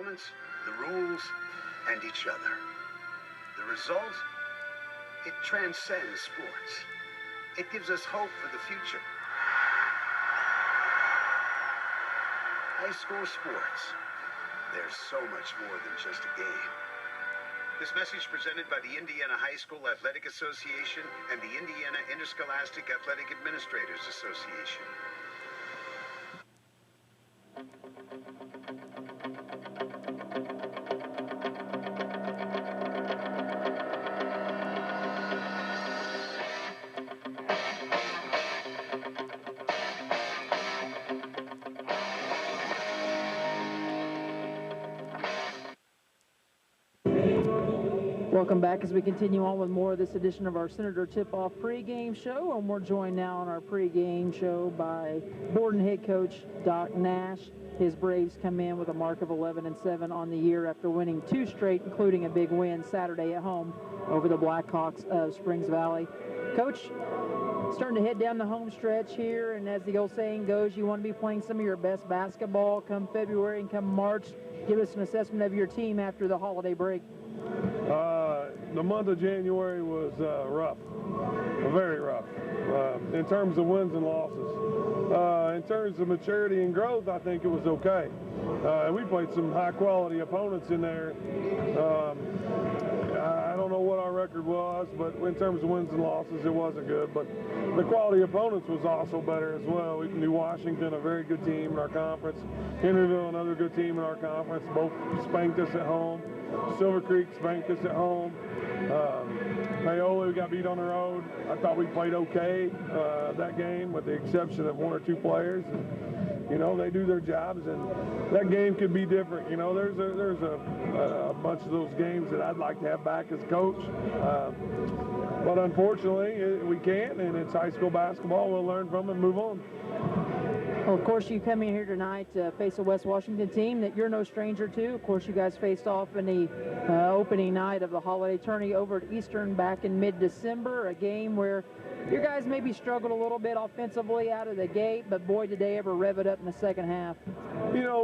opponents, the rules, and each other. The result? It transcends sports. It gives us hope for the future. High school sports. There's so much more than just a game. This message presented by the Indiana High School Athletic Association and the Indiana Interscholastic Athletic Administrators Association. Welcome back as we continue on with more of this edition of our Senator Tip-Off pregame show, and we're joined now on our pregame show by Borden head coach Doc Nash. His Braves come in with a mark of 11-7 on the year after winning 2 straight, including a big win Saturday at home over the Blackhawks of Springs Valley. Coach, starting to head down the home stretch here, and as the old saying goes, you want to be playing some of your best basketball come February and come March. Give us an assessment of your team after the holiday break. The month of January was rough, very rough, in terms of wins and losses. In terms of maturity and growth, I think it was okay. We played some high-quality opponents in there. I don't know what our record was, but in terms of wins and losses, it wasn't good. But the quality of opponents was also better as well. New Washington, a very good team in our conference. Henryville, another good team in our conference. Both spanked us at home. Silver Creek spanked us at home. Paola, we got beat on the road. I thought we played okay that game, with the exception of 1 or 2 players. And, you know, they do their jobs, and that game could be different. You know, there's a bunch of those games that I'd like to have back as coach. But unfortunately, we can't, and it's high school basketball. We'll learn from it and move on. Well, of course, you come in here tonight to face a West Washington team that you're no stranger to. Of course, you guys faced off in the opening night of the holiday tourney over at Eastern back in mid-December, a game where your guys maybe struggled a little bit offensively out of the gate, but boy, did they ever rev it up in the second half. You know,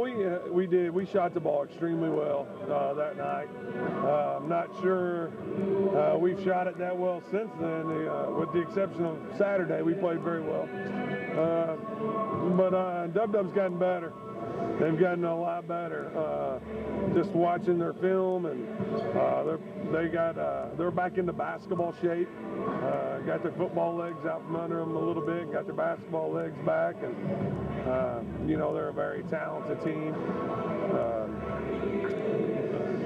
we did. We shot the ball extremely well that night. I'm not sure we've shot it that well since then. With the exception of Saturday, we played very well. But Dub-Dub's gotten better. They've gotten a lot better. Just watching their film, and they're back into basketball shape. Got their football legs out from under them a little bit. Got their basketball legs back, and you know, they're a very talented team.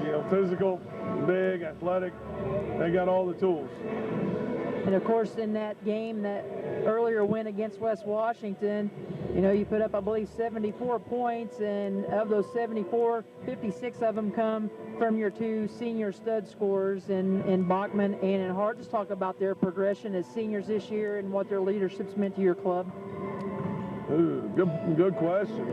You know, physical, big, athletic. They got all the tools. And of course, in that game, that earlier win against West Washington, you know, you put up, I believe, 74 points, and of those 74, 56 of them come from your 2 senior stud scorers in Bachman and in Hart. Just talk about their progression as seniors this year and what their leadership's meant to your club. Ooh, good question.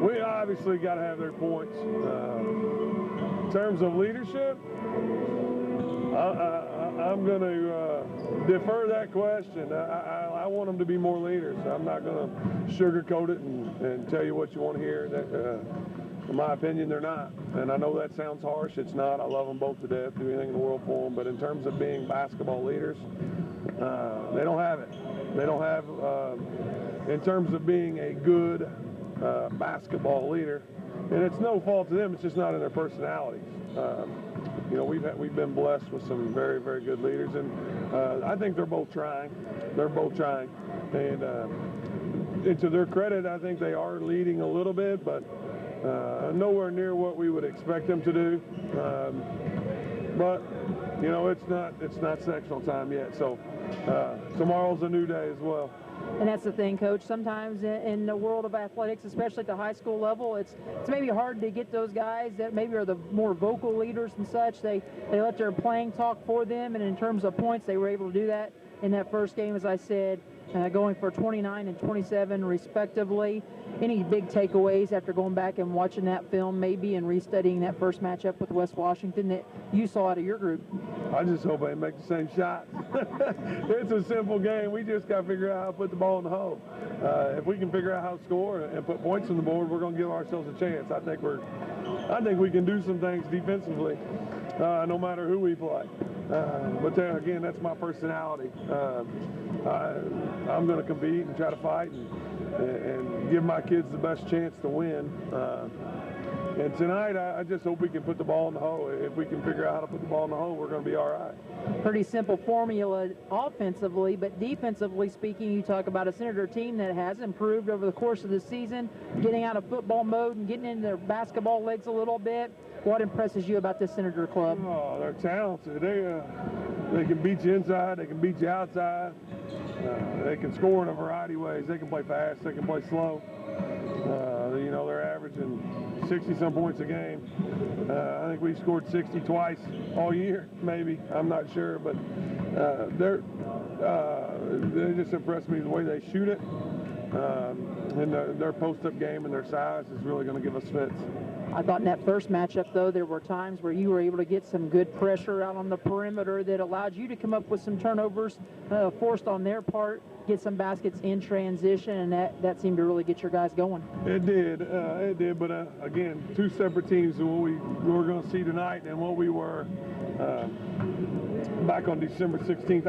We obviously got to have their points. In terms of leadership, I'm going to defer that question. I want them to be more leaders. I'm not going to sugarcoat it and tell you what you want to hear. In my opinion, they're not. And I know that sounds harsh. It's not. I love them both to death, do anything in the world for them. But in terms of being basketball leaders, they don't have it. They don't have, in terms of being a good basketball leader, and it's no fault to them. It's just not in their personalities. You know, we've been blessed with some very, very good leaders, and I think they're both trying. They're both trying, and to their credit, I think they are leading a little bit, but nowhere near what we would expect them to do. But you know, it's not sectional time yet, so tomorrow's a new day as well. And that's the thing, Coach. Sometimes in the world of athletics, especially at the high school level, it's maybe hard to get those guys that maybe are the more vocal leaders and such. They let their playing talk for them, and in terms of points, they were able to do that in that first game, as I said. going for 29 and 27 respectively. Any big takeaways after going back and watching that film maybe and restudying that first matchup with West Washington that you saw out of your group? I just hope they make the same shots. It's a simple game. We just got to figure out how to put the ball in the hole. If we can figure out how to score and put points on the board, we're going to give ourselves a chance. I think we can do some things defensively, no matter who we play. But then again, that's my personality. I'm going to compete and try to fight and give my kids the best chance to win. And tonight, I just hope we can put the ball in the hole. If we can figure out how to put the ball in the hole, we're going to be all right. Pretty simple formula offensively, but defensively speaking, you talk about a Senator team that has improved over the course of the season, getting out of football mode and getting into their basketball legs a little bit. What impresses you about this Senator club? Oh, they're talented. They can beat you inside. They can beat you outside. They can score in a variety of ways. They can play fast. They can play slow. They're averaging 60-some points a game. I think we scored 60 twice all year, maybe. I'm not sure, but they just impressed me the way they shoot it. And their post-up game and their size is really going to give us fits. I thought in that first matchup, though, there were times where you were able to get some good pressure out on the perimeter that allowed you to come up with some turnovers forced on their part, get some baskets in transition, and that seemed to really get your guys going. It did, but again, two separate teams than what we're going to see tonight and what we were back on December 16th.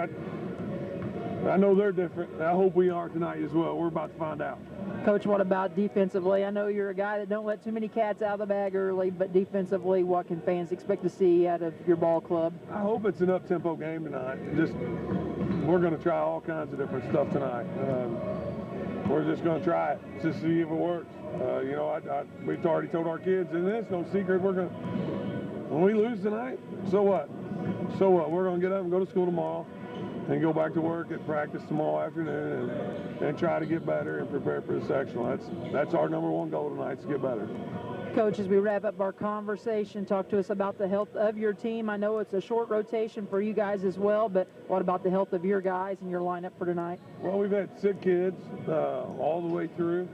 I know they're different. I hope we are tonight as well. We're about to find out. Coach, what about defensively? I know you're a guy that don't let too many cats out of the bag early, but defensively, what can fans expect to see out of your ball club? I hope it's an up-tempo game tonight. We're going to try all kinds of different stuff tonight. We're just going to try it to see if it works. We've already told our kids, and it's no secret, when we lose tonight, so what? So what? We're going to get up and go to school tomorrow and go back to work at practice tomorrow afternoon and try to get better and prepare for the sectional. That's our number one goal tonight, is to get better. Coach, as we wrap up our conversation, talk to us about the health of your team. I know it's a short rotation for you guys as well, but what about the health of your guys and your lineup for tonight? Well, we've had sick kids all the way through.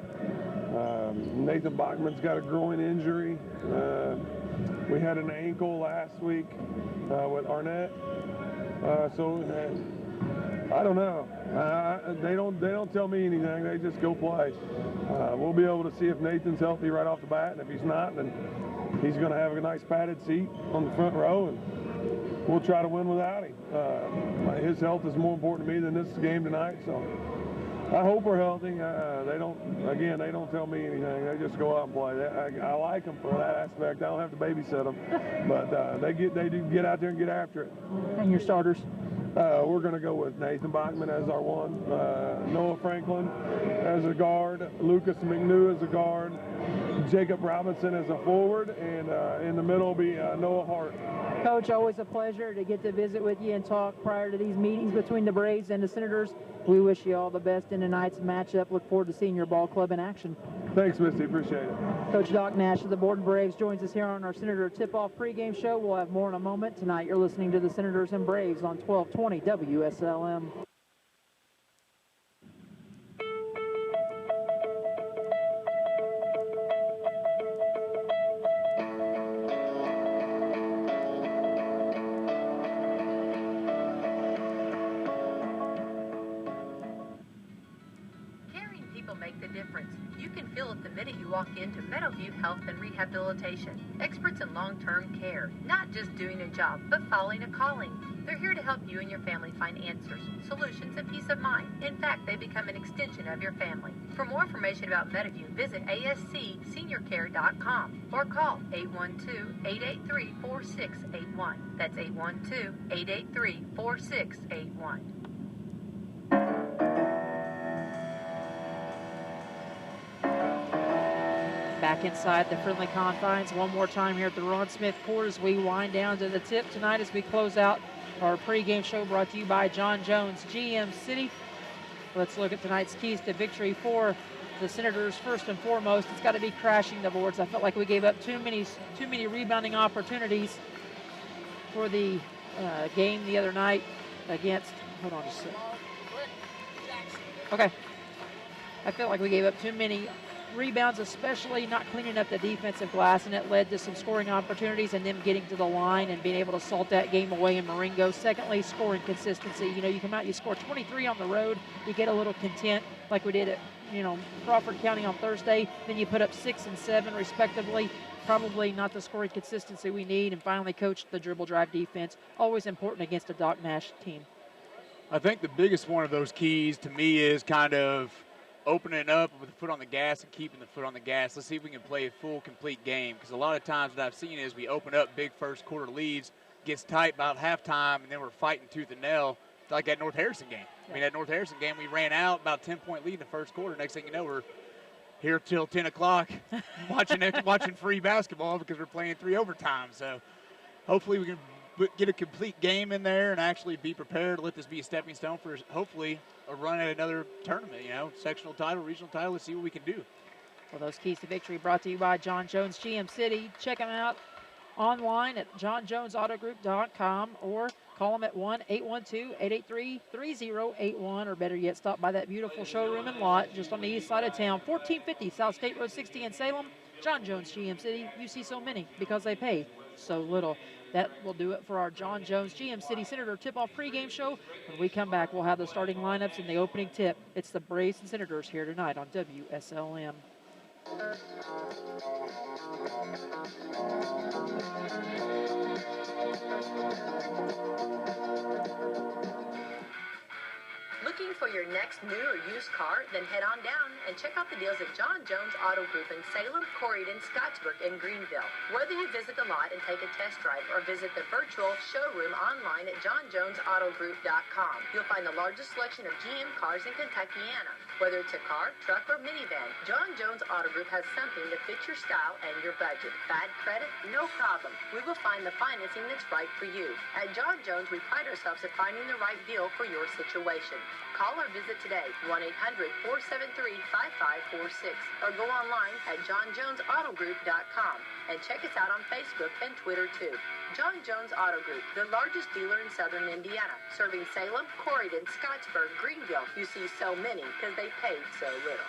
Nathan Bachman's got a groin injury. We had an ankle last week with Arnett. I don't know. They don't tell me anything. They just go play. We'll be able to see if Nathan's healthy right off the bat, and if he's not, then he's going to have a nice padded seat on the front row, and we'll try to win without him. His health is more important to me than this game tonight, so I hope we're healthy. They don't tell me anything. They just go out and play. I like them for that aspect. I don't have to babysit them, but they do get out there and get after it. And your starters? We're going to go with Nathan Bachman as our one, Noah Franklin as a guard, Lucas McNew as a guard, Jacob Robinson as a forward, and in the middle will be Noah Hart. Coach, always a pleasure to get to visit with you and talk prior to these meetings between the Braves and the Senators. We wish you all the best in tonight's matchup. Look forward to seeing your ball club in action. Thanks, Misty. Appreciate it. Coach Doc Nash of the Borden Braves joins us here on our Senator Tip-Off pregame show. We'll have more in a moment. Tonight, you're listening to the Senators and Braves on 1220 WSLM. Walk into Meadowview Health and Rehabilitation. Experts in long-term care, not just doing a job, but following a calling. They're here to help you and your family find answers, solutions, and peace of mind. In fact, they become an extension of your family. For more information about Meadowview, visit ascseniorcare.com or call 812-883-4681. That's 812-883-4681. Back inside the friendly confines one more time here at the Ron Smith Court as we wind down to the tip tonight as we close out our pregame show brought to you by John Jones GM City. Let's look at tonight's keys to victory for the Senators. First and foremost, it's got to be crashing the boards. I felt like we gave up too many rebounding opportunities for the game the other night against, hold on just a second. Okay. I feel like we gave up too many rebounds, especially not cleaning up the defensive glass, and it led to some scoring opportunities and them getting to the line and being able to salt that game away in Marengo. Secondly, scoring consistency. You know, you come out, you score 23 on the road, you get a little content like we did at, Crawford County on Thursday. Then you put up 6 and 7 respectively. Probably not the scoring consistency we need. And finally, coach, the dribble drive defense. Always important against a Doc Nash team. I think the biggest one of those keys to me is kind of opening it up with the foot on the gas and keeping the foot on the gas. Let's see if we can play a full, complete game. Because a lot of times what I've seen is we open up big first quarter leads, gets tight about halftime, and then we're fighting tooth and nail, like that North Harrison game. I mean, that North Harrison game, we ran out about 10-point lead in the first quarter. Next thing you know, we're here till 10 o'clock watching free basketball because we're playing 3 overtimes. So hopefully we can get a complete game in there and actually be prepared. Let this be a stepping stone for hopefully a run at another tournament, sectional title, regional title. Let's see what we can do. Well, those keys to victory brought to you by John Jones GM City. Check them out online at johnjonesautogroup.com or call them at 1-812-883-3081, or better yet, stop by that beautiful showroom and lot just on the east side of town, 1450 South State Road 60 in Salem. John Jones GM City. You see so many because they pay so little. That will do it for our John Jones GM City Senator tip-off pregame show. When we come back, we'll have the starting lineups and the opening tip. It's the Braves and Senators here tonight on WSLM. Looking for your next new or used car? Then head on down and check out the deals at John Jones Auto Group in Salem, Corydon, Scottsburg, and Greenville. Whether you visit the lot and take a test drive or visit the virtual showroom online at johnjonesautogroup.com, you'll find the largest selection of GM cars in Kentuckiana. Whether it's a car, truck, or minivan, John Jones Auto Group has something to fit your style and your budget. Bad credit? No problem. We will find the financing that's right for you. At John Jones, we pride ourselves at finding the right deal for your situation. Call or visit today, 1-800-473-5546, or go online at johnjonesautogroup.com and check us out on Facebook and Twitter too. John Jones Auto Group, the largest dealer in southern Indiana, serving Salem, Corydon, Scottsburg, Greenville. You see so many because they paid so little.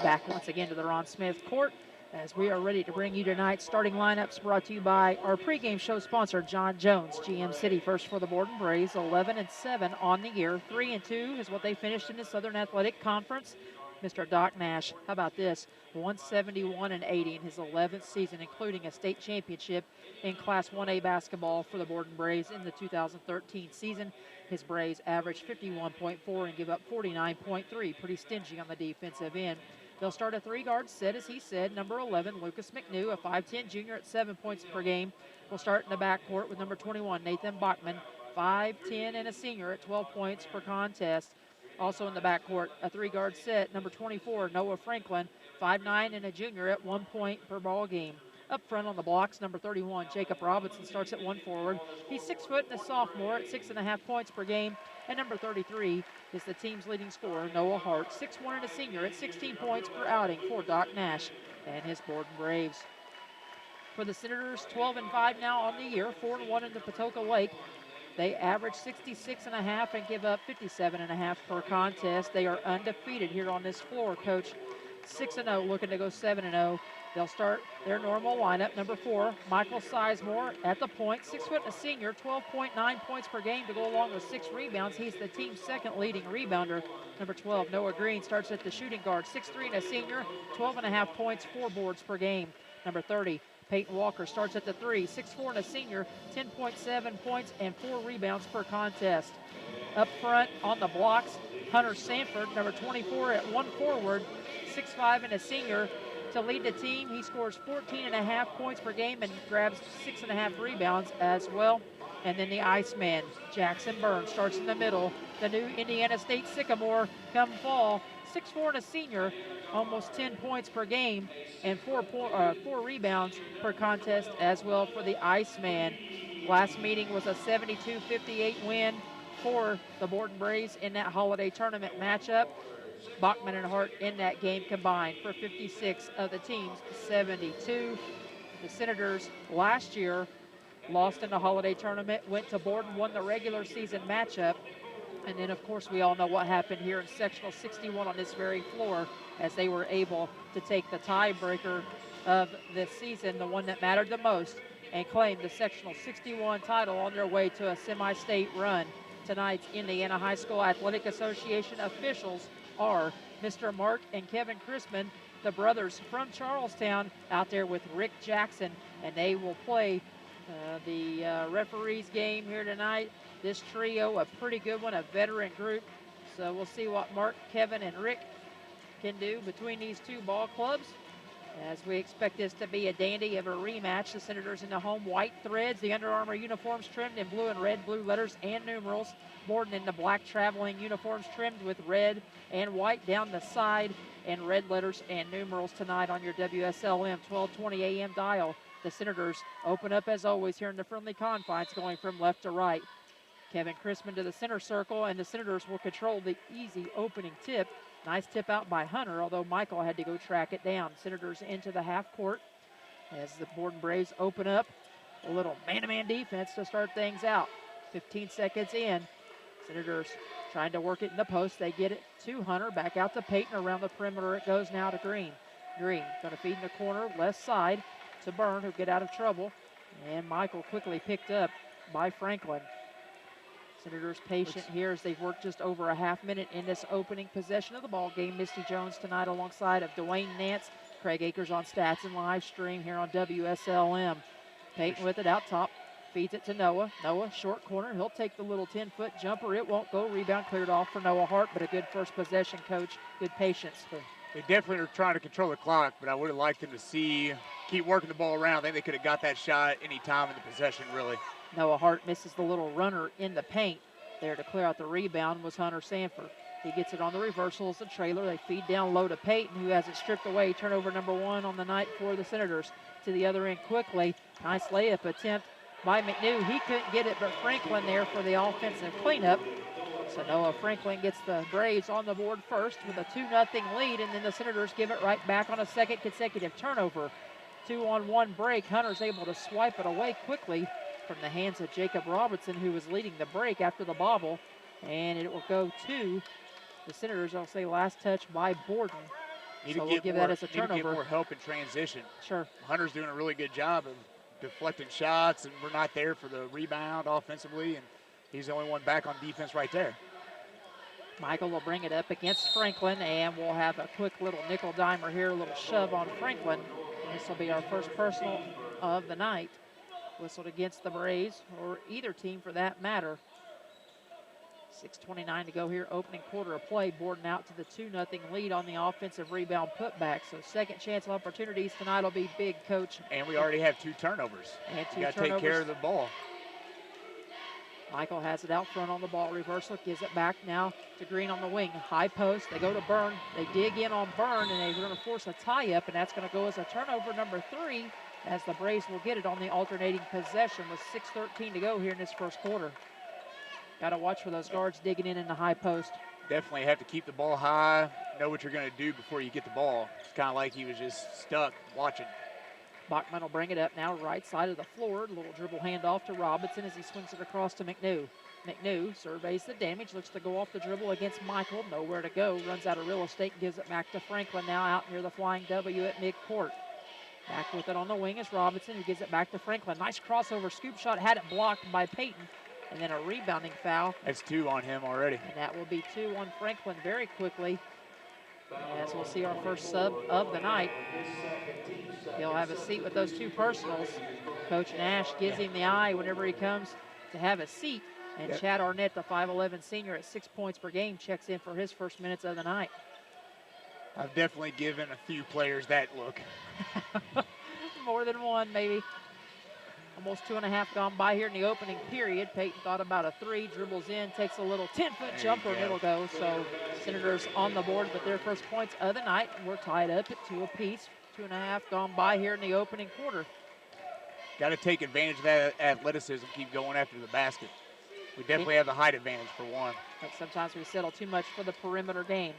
Back once again to the Ron Smith Court as we are ready to bring you tonight's starting lineups, brought to you by our pregame show sponsor, John Jones GM City. First for the Borden Braves, 11-7 on the year. 3-2 is what they finished in the Southern Athletic Conference. Mr. Doc Nash, how about this? 171-80 in his 11th season, including a state championship in Class 1A basketball for the Borden Braves in the 2013 season. His Braves averaged 51.4 and give up 49.3. Pretty stingy on the defensive end. They'll start a 3-guard set, as he said. Number 11, Lucas McNew, a 5'10 junior at 7 points per game. Will start in the backcourt with number 21, Nathan Bachman, 5'10 and a senior at 12 points per contest. Also in the backcourt, a 3-guard set, number 24, Noah Franklin, 5'9 and a junior at 1 point per ball game. Up front on the blocks, number 31, Jacob Robinson, starts at 1 forward. He's 6 foot and a sophomore at 6.5 points per game. And number 33 is the team's leading scorer, Noah Hart, 6'1 and a senior at 16 points per outing for Doc Nash and his Borden Braves. For the Senators, 12-5 now on the year, 4-1 in the Patoka Lake. They average 66.5 and give up 57.5 per contest. They are undefeated here on this floor, Coach. 6-0, looking to go 7-0. They'll start their normal lineup. Number 4, Michael Sizemore at the point, 6 foot and a senior, 12.9 points per game to go along with 6 rebounds. He's the team's second leading rebounder. Number 12, Noah Green, starts at the shooting guard, 6'3 and a senior, 12.5 points, 4 boards per game. Number 30, Peyton Walker, starts at the 3, 6'4 and a senior, 10.7 points and 4 rebounds per contest. Up front on the blocks, Hunter Sanford, number 24 at 1 forward, 6'5 and a senior. To lead the team, he scores 14.5 points per game and grabs 6.5 rebounds as well. And then the Iceman, Jackson Burns, starts in the middle. The new Indiana State Sycamore come fall, 6'4 and a senior, almost 10 points per game and 4 rebounds per contest as well for the Iceman. Last meeting was a 72-58 win for the Borden Braves in that holiday tournament matchup. Bachman and Hart in that game combined for 56 of the team's 72. The Senators last year lost in the holiday tournament, went to Borden, won the regular season matchup, and then of course we all know what happened here in sectional 61 on this very floor as they were able to take the tiebreaker of this season, the one that mattered the most, and claim the sectional 61 title on their way to a semi-state run. Tonight's Indiana High School Athletic Association officials are Mr. Mark and Kevin Chrisman, the brothers from Charlestown, out there with Rick Jackson, and they will play the referees game here tonight. This trio, a pretty good one, a veteran group. So we'll see what Mark, Kevin, and Rick can do between these two ball clubs, as we expect this to be a dandy of a rematch. The Senators in the home white threads, the Under Armour uniforms trimmed in blue and red, blue letters and numerals. Borden in the black traveling uniforms trimmed with red and white down the side, and red letters and numerals tonight on your WSLM 1220 AM dial. The Senators open up as always here in the friendly confines, going from left to right. Kevin Chrisman to the center circle, and the Senators will control the easy opening tip. Nice tip out by Hunter, although Michael had to go track it down. Senators into the half court as the Borden Braves open up. A little man-to-man defense to start things out. 15 seconds in. Senators trying to work it in the post. They get it to Hunter, back out to Peyton. Around the perimeter it goes now to Green. Green going to feed in the corner, left side to Byrne, who'll get out of trouble. And Michael quickly picked up by Franklin. Senators patient here as they've worked just over a half minute in this opening possession of the ball game. Misty Jones tonight alongside of Dwayne Nance. Craig Akers on stats and live stream here on WSLM. Peyton with it out top. Feeds it to Noah. Noah, short corner. He'll take the little 10-foot jumper. It won't go. Rebound cleared off for Noah Hart, but a good first possession, Coach. Good patience. They definitely are trying to control the clock, but I would have liked them to keep working the ball around. I think they could have got that shot any time in the possession, really. Noah Hart misses the little runner in the paint. There to clear out the rebound was Hunter Sanford. He gets it on the reversal as the trailer. They feed down low to Peyton, who has it stripped away. Turnover number 1 on the night for the Senators. To the other end quickly. Nice layup attempt by McNew. He couldn't get it, but Franklin there for the offensive cleanup. So Noah Franklin gets the Braves on the board first with a 2-0 lead, and then the Senators give it right back on a second consecutive turnover. 2-on-1 break. Hunter's able to swipe it away quickly from the hands of Jacob Robinson, who was leading the break after the bobble, and it will go to the Senators. I'll say last touch by Borden. So we'll give that as a turnover. Need to get more help in transition. Sure. Hunter's doing a really good job of deflecting shots, and we're not there for the rebound offensively, and he's the only one back on defense right there. Michael will bring it up against Franklin, and we'll have a quick little nickel dimer here, a little shove on Franklin. This will be our first personal of the night. Whistled against the Braves, or either team for that matter. 6:29 to go here, opening quarter of play. Borden out to the 2-0 lead on the offensive rebound putback. So second chance opportunities tonight will be big, Coach. And we already have 2 turnovers. And 2 you got to turnovers. take care of the ball. Michael has it out front on the ball. Reversal, gives it back now to Green on the wing. High post, they go to Byrne. They dig in on Byrne, and they're going to force a tie-up, and that's going to go as a turnover number 3, as the Braves will get it on the alternating possession with 6:13 to go here in this first quarter. Got to watch for those guards digging in the high post. Definitely have to keep the ball high, know what you're going to do before you get the ball. It's kind of like he was just stuck watching. Bachman will bring it up now, right side of the floor. A little dribble handoff to Robinson as he swings it across to McNew. McNew surveys the damage, looks to go off the dribble against Michael. Nowhere to go, runs out of real estate and gives it back to Franklin, now out near the flying W at midcourt. Back with it on the wing is Robinson, who gives it back to Franklin. Nice crossover scoop shot, had it blocked by Peyton. And then a rebounding foul. That's 2 on him already. And that will be 2 on Franklin very quickly, as we'll see our first sub of the night. He'll have a seat with those 2 personals. Coach Nash gives him the eye whenever he comes to have a seat. And Chad Arnett, the 5'11 senior at 6 points per game, checks in for his first minutes of the night. I've definitely given a few players that look. More than one, maybe. Almost 2.5 gone by here in the opening period. Peyton thought about a 3, dribbles in, takes a little 10-foot jumper, and it'll go. So Senators on the board with their first points of the night. We're tied up at 2 apiece. 2.5 gone by here in the opening quarter. Got to take advantage of that athleticism, keep going after the basket. We definitely have the height advantage for one. But sometimes we settle too much for the perimeter game.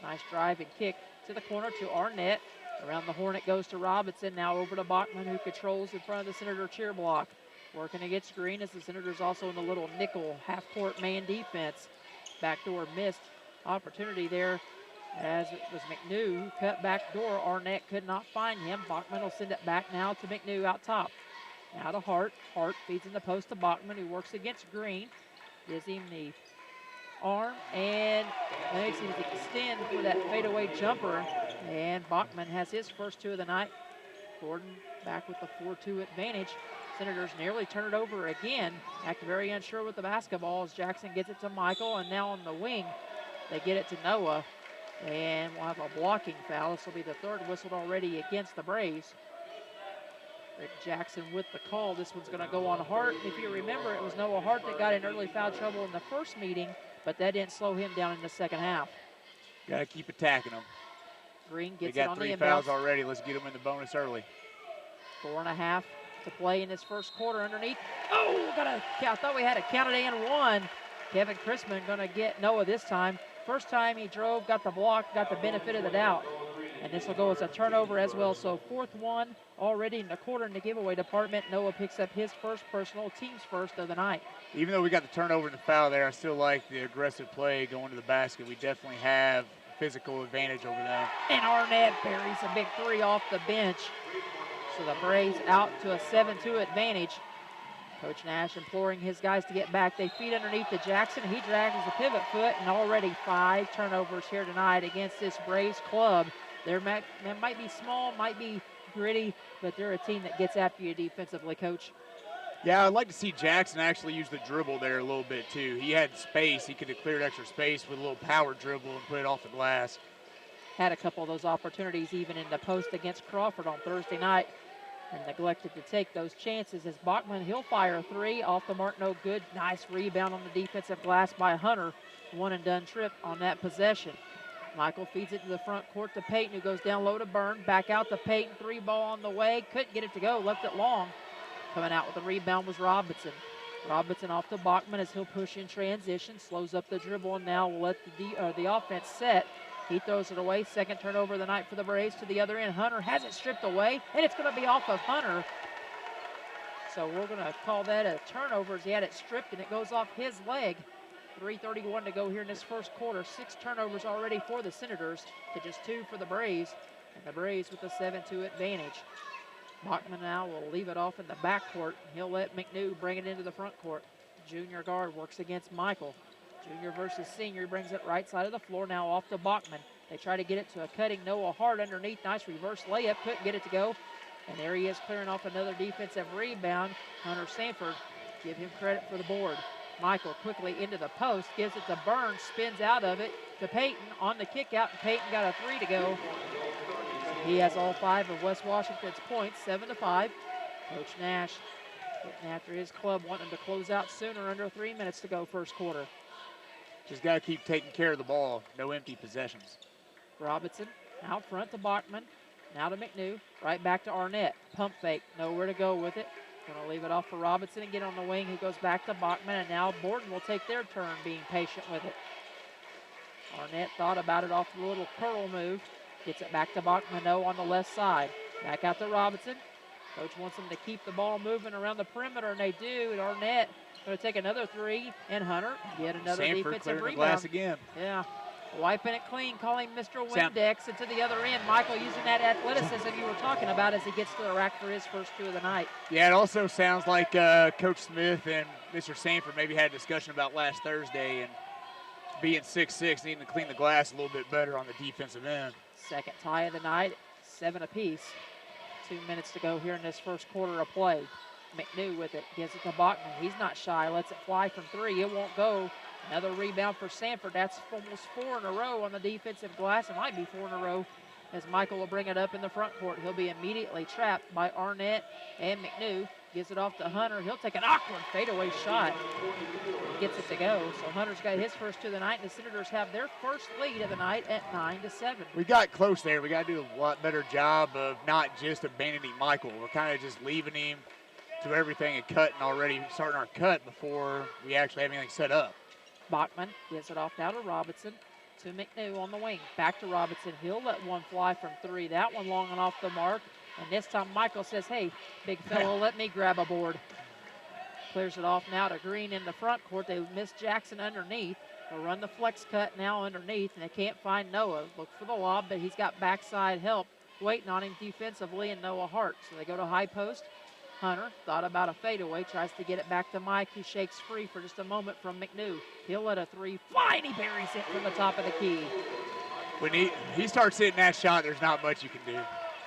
Nice drive and kick to the corner to Arnett. Around the horn it goes to Robinson. Now over to Bachman, who controls in front of the Senator cheer block. Working against Green as the Senators also in the little nickel half-court man defense. Backdoor missed opportunity there as it was McNew who cut back door. Arnett could not find him. Bachman will send it back now to McNew out top. Now to Hart. Hart feeds in the post to Bachman, who works against Green. Gives him the arm and makes him extend for that fadeaway jumper. And Bachman has his first two of the night. Borden back with the 4-2 advantage. Senators nearly turn it over again. Act very unsure with the basketball as Jackson gets it to Michael, and now on the wing, they get it to Noah. And we'll have a blocking foul. This will be the third whistled already against the Braves. Rick Jackson with the call. This one's going to go on Hart. If you remember, it was Noah Hart that got in early foul trouble in the first meeting, but that didn't slow him down in the second half. Got to keep attacking them. Green gets it on the inbounds. They got 3 fouls already. Let's get them in the bonus early. 4.5 to play in this first quarter underneath. Oh, I thought we had it counted and one. Kevin Chrisman going to get Noah this time. First time he drove, got the block, got the benefit of the doubt. And this will go as a turnover as well. So 4th one already in the quarter in the giveaway department. Noah picks up his first personal, team's first of the night. Even though we got the turnover and the foul there, I still like the aggressive play going to the basket. We definitely have physical advantage over them. And Arnett buries a big three off the bench. So the Braves out to a 7-2 advantage. Coach Nash imploring his guys to get back. They feed underneath to Jackson. He drags the pivot foot, and already 5 turnovers here tonight against this Braves club. They might be small, might be gritty, but they're a team that gets after you defensively, Coach. Yeah, I'd like to see Jackson actually use the dribble there a little bit, too. He had space. He could have cleared extra space with a little power dribble and put it off the glass. Had a couple of those opportunities even in the post against Crawford on Thursday night and neglected to take those chances as Bachman, he'll fire a 3 off the mark, no good. Nice rebound on the defensive glass by Hunter. One and done trip on that possession. Michael feeds it to the front court to Payton, who goes down low to Byrne. Back out to Payton, 3 ball on the way. Couldn't get it to go, left it long. Coming out with the rebound was Robinson. Robinson off to Bachman as he'll push in transition, slows up the dribble, and now will let the offense set. He throws it away. Second turnover of the night for the Braves to the other end. Hunter has it stripped away, and it's going to be off of Hunter. So we're going to call that a turnover as he had it stripped, and it goes off his leg. 3:31 to go here in this first quarter. 6 turnovers already for the Senators to just 2 for the Braves, and the Braves with a 7-2 advantage. Bachman now will leave it off in the backcourt. He'll let McNew bring it into the front court. Junior guard works against Michael. Junior versus senior, brings it right side of the floor, now off to Bachman. They try to get it to a cutting Noah Hart underneath. Nice reverse layup, couldn't get it to go. And there he is clearing off another defensive rebound. Hunter Sanford, give him credit for the board. Michael quickly into the post, gives it to Burns, spins out of it to Payton on the kick out, and Payton got a 3 to go. He has all 5 of West Washington's points, 7-5. Coach Nash getting after his club, wanting to close out sooner, under 3 minutes to go first quarter. Just got to keep taking care of the ball. No empty possessions. Robinson out front to Bachman. Now to McNew. Right back to Arnett. Pump fake. Nowhere to go with it. Going to leave it off for Robinson and get on the wing. He goes back to Bachman. And now Borden will take their turn being patient with it. Arnett thought about it off the little curl move. Gets it back to Bachman on the left side. Back out to Robinson. Coach wants them to keep the ball moving around the perimeter, and they do. And Arnett going to take another 3, and Hunter get another Sanford defensive clearing rebound. The glass again. Yeah, wiping it clean, calling Mr. Windex, and to the other end, Michael using that athleticism you were talking about as he gets to the rack for his first 2 of the night. Yeah, it also sounds like Coach Smith and Mr. Sanford maybe had a discussion about last Thursday and being 6'6", needing to clean the glass a little bit better on the defensive end. Second tie of the night, 7 apiece. 2 minutes to go here in this first quarter of play. McNew with it, gives it to Bachman. He's not shy, lets it fly from 3. It won't go. Another rebound for Sanford. That's almost 4 in a row on the defensive glass. It might be 4 in a row as Michael will bring it up in the front court. He'll be immediately trapped by Arnett and McNew. Gives it off to Hunter. He'll take an awkward fadeaway shot. Gets it to go. So Hunter's got his first 2 of the night. And the Senators have their first lead of the night at 9-7. We got close there. We got to do a lot better job of not just abandoning Michael. We're kind of just leaving him to everything and cutting already, starting our cut before we actually have anything set up. Bachman gives it off now to Robinson. to McNew on the wing. Back to Robinson. He'll let one fly from 3. That one long and off the mark. And this time Michael says, hey, big fellow, let me grab a board. Clears it off now to Green in the front court. They miss Jackson underneath. They'll run the flex cut now underneath, and they can't find Noah. Look for the lob, but he's got backside help waiting on him defensively, and Noah Hart. So they go to high post. Hunter thought about a fadeaway, tries to get it back to Mike, who shakes free for just a moment from McNew. He'll let a 3 fly, and he buries it from the top of the key. When he starts hitting that shot, there's not much you can do.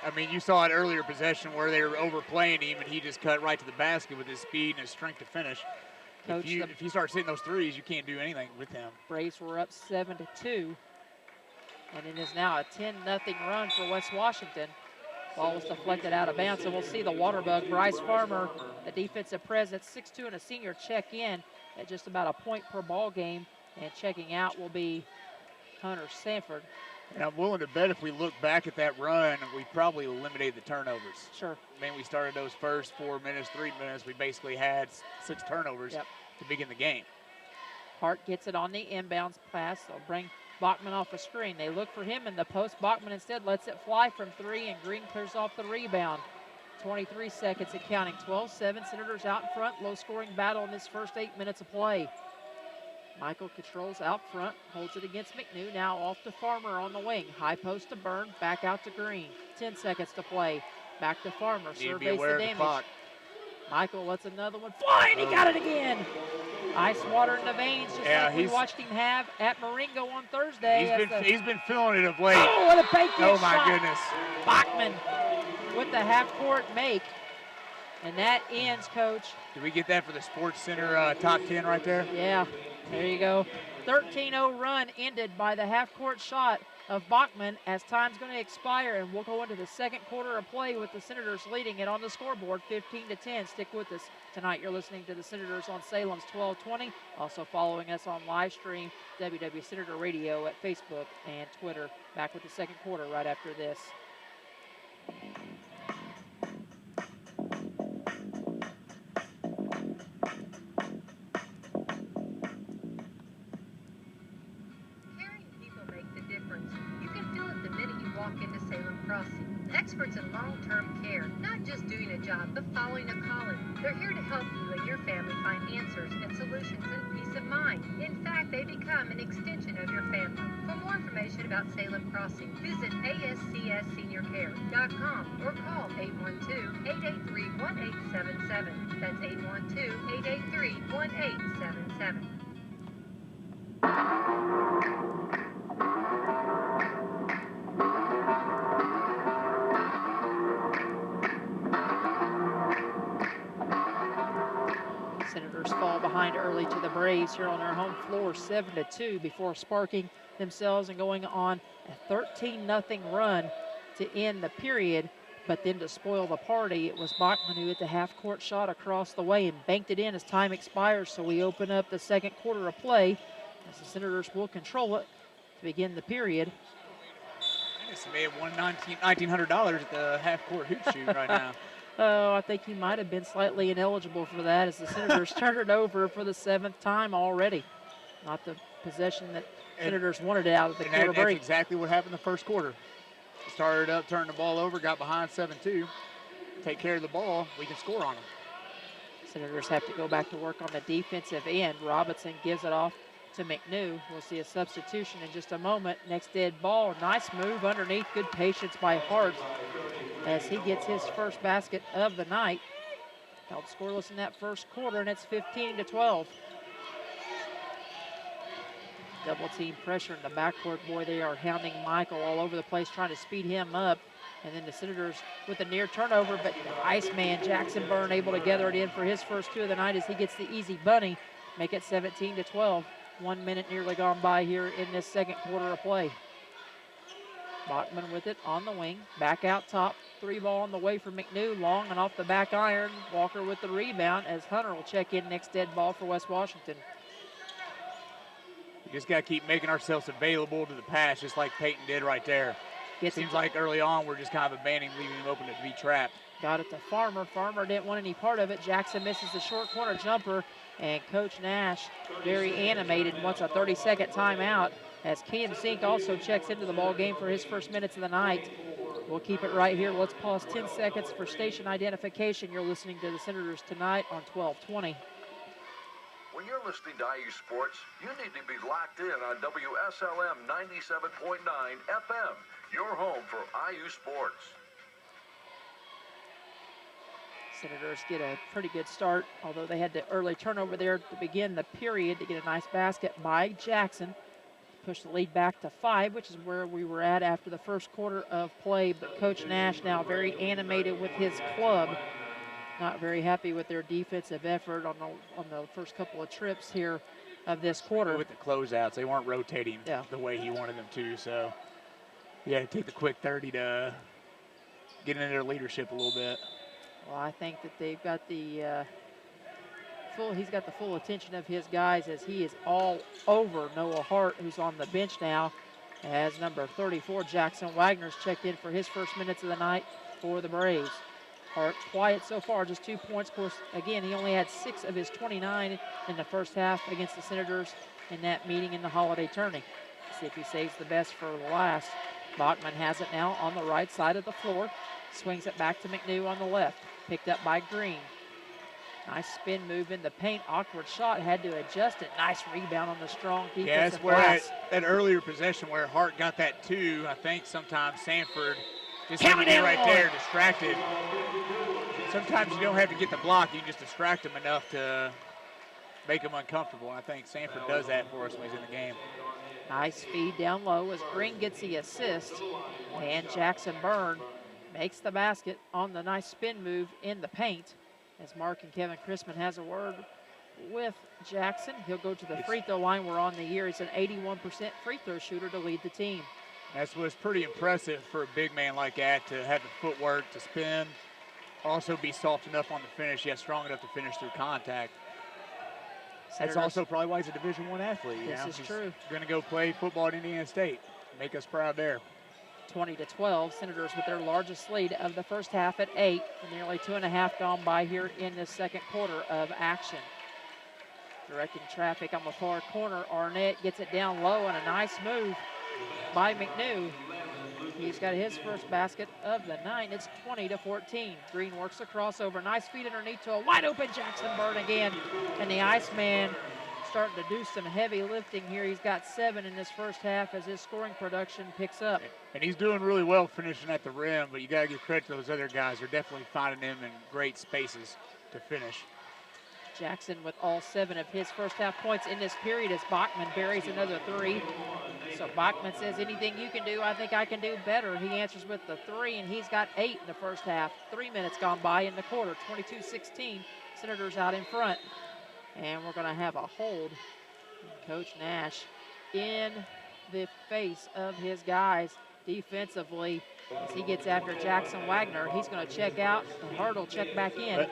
I mean, you saw it earlier possession where they were overplaying him, and he just cut right to the basket with his speed and his strength to finish. Coach, if he starts hitting those threes, you can't do anything with him. Braves were up 7-2, and it is now a 10-0 run for West Washington. Ball was deflected out of bounds, so we'll see the Waterbug, Bryce Farmer, the defensive presence, 6'2" and a senior, check in at just about a point per ball game, and checking out will be Hunter Sanford. And I'm willing to bet if we look back at that run, we probably eliminated the turnovers. Sure. I mean, we started those first 4 minutes, 3 minutes, we basically had 6 turnovers to begin the game. Hart gets it on the inbounds pass. They'll bring Bachman off a screen. They look for him in the post. Bachman instead lets it fly from 3, and Green clears off the rebound. 23 seconds and counting. 12-7. Senators out in front. Low-scoring battle in this first 8 minutes of play. Michael controls out front, holds it against McNew. Now off to Farmer on the wing. High post to Byrne, back out to Green. 10 seconds to play. Back to Farmer, surveys the damage. Michael lets another one fly, and he got it again. Ice water in the veins, just like we watched him have at Marengo on Thursday. He's been feeling it of late. Oh, what a bank shot. Oh, my goodness. Bachman with the half-court make. And that ends, Coach. Did we get that for the Sports Center top 10 right there? Yeah, there you go. 13-0 run ended by the half-court shot of Bachman as time's going to expire, and we'll go into the second quarter of play with the Senators leading it on the scoreboard 15-10. Stick with us. Tonight you're listening to the Senators on Salem's 1220. Also following us on live stream, WW Senator Radio at Facebook and Twitter. Back with the second quarter right after this. Experts in long-term care, not just doing a job, but following a calling. They're here to help you and your family find answers and solutions and peace of mind. In fact, they become an extension of your family. For more information about Salem Crossing, visit ASCSSeniorCare.com or call 812-883-1877. That's 812-883-1877. Senators fall behind early to the Braves here on their home floor, 7-2, before sparking themselves and going on a 13-0 run to end the period. But then to spoil the party, it was Bachman who hit the half-court shot across the way and banked it in as time expires. So we open up the second quarter of play as the Senators will control it to begin the period. I guess he may have won $1,900 at the half-court hoop shoot right now. Oh, I think he might have been slightly ineligible for that as the Senators turned it over for the 7th time already. Not the possession that Senators wanted out of the quarter break. That's exactly what happened in the first quarter. Started up, turned the ball over, got behind 7-2. Take care of the ball, we can score on them. Senators have to go back to work on the defensive end. Robinson gives it off to McNew. We'll see a substitution in just a moment. Next dead ball, nice move underneath, good patience by Hart as he gets his first basket of the night. Held scoreless in that first quarter, and it's 15-12. Double team pressure in the backcourt. Boy, they are hounding Michael all over the place, trying to speed him up. And then the Senators with a near turnover, but Iceman Jackson Byrne able to gather it in for his first 2 of the night as he gets the easy bunny. Make it 17-12. 1 minute nearly gone by here in this second quarter of play. Bachman with it on the wing, back out top. 3 ball on the way for McNew, long and off the back iron. Walker with the rebound as Hunter will check in next dead ball for West Washington. We just got to keep making ourselves available to the pass, just like Peyton did right there. Seems like early on we're just kind of abandoning, leaving him open to be trapped. Got it to Farmer. Farmer didn't want any part of it. Jackson misses the short corner jumper, and Coach Nash, very animated, wants a 30-second timeout as Cam Zink also checks into the ball game for his first minutes of the night. We'll keep it right here. Let's pause 10 seconds for station identification. You're listening to the Senators tonight on 1220. When you're listening to IU Sports, you need to be locked in on WSLM 97.9 FM, your home for IU Sports. Senators get a pretty good start, although they had the early turnover there to begin the period to get a nice basket by Jackson. Push the lead back to 5, which is where we were at after the first quarter of play. But Coach Nash now very animated with his club. Not very happy with their defensive effort on the first couple of trips here of this quarter. With the closeouts, they weren't rotating the way he wanted them to. So, yeah, take the quick 30 to get into their leadership a little bit. Well, I think that they've got the he's got the full attention of his guys as he is all over Noah Hart, who's on the bench now, as number 34, Jackson Wagner's checked in for his first minutes of the night for the Braves. Hart quiet so far, just 2 points. Of course, again, he only had 6 of his 29 in the first half against the Senators in that meeting in the holiday tourney. See if he saves the best for the last. Bachman has it now on the right side of the floor. Swings it back to McNew on the left. Picked up by Green. Nice spin move in the paint. Awkward shot. Had to adjust it. Nice rebound on the strong defensive Yeah, that's where glass. that earlier possession where Hart got that 2, I think sometimes Sanford just Coming hit in right on. there, distracted. Sometimes you don't have to get the block. You can just distract them enough to make them uncomfortable. I think Sanford does that for us when he's in the game. Nice feed down low as Green gets the assist. And Jackson Byrne makes the basket on the nice spin move in the paint. As Mark and Kevin Chrisman has a word with Jackson. He'll go to the free throw line where on the year he's an 81% free throw shooter to lead the team. That's what's pretty impressive for a big man like that, to have the footwork to spin, also be soft enough on the finish, yet strong enough to finish through contact. That's also probably why he's a Division I athlete. This is true. Going to go play football at Indiana State. Make us proud there. 20-12, Senators with their largest lead of the first half at 8. Nearly 2.5 gone by here in the second quarter of action. Directing traffic on the far corner, Arnett gets it down low and a nice move by McNew. He's got his first basket of the night. It's 20-14. Green works a crossover. Nice feed underneath to a wide open Jackson Byrne again. And the Iceman starting to do some heavy lifting here. He's got 7 in this first half as his scoring production picks up. And he's doing really well finishing at the rim, but you got to give credit to those other guys. They're definitely finding him in great spaces to finish. Jackson with all 7 of his first half points in this period as Bachman buries another 3. So Bachman says, anything you can do, I think I can do better. He answers with the 3, and he's got 8 in the first half. 3 minutes gone by in the quarter, 22-16. Senators out in front. And we're going to have a hold. Coach Nash in the face of his guys defensively as he gets after Jackson Wagner. He's going to check out, and Hart will check back in. But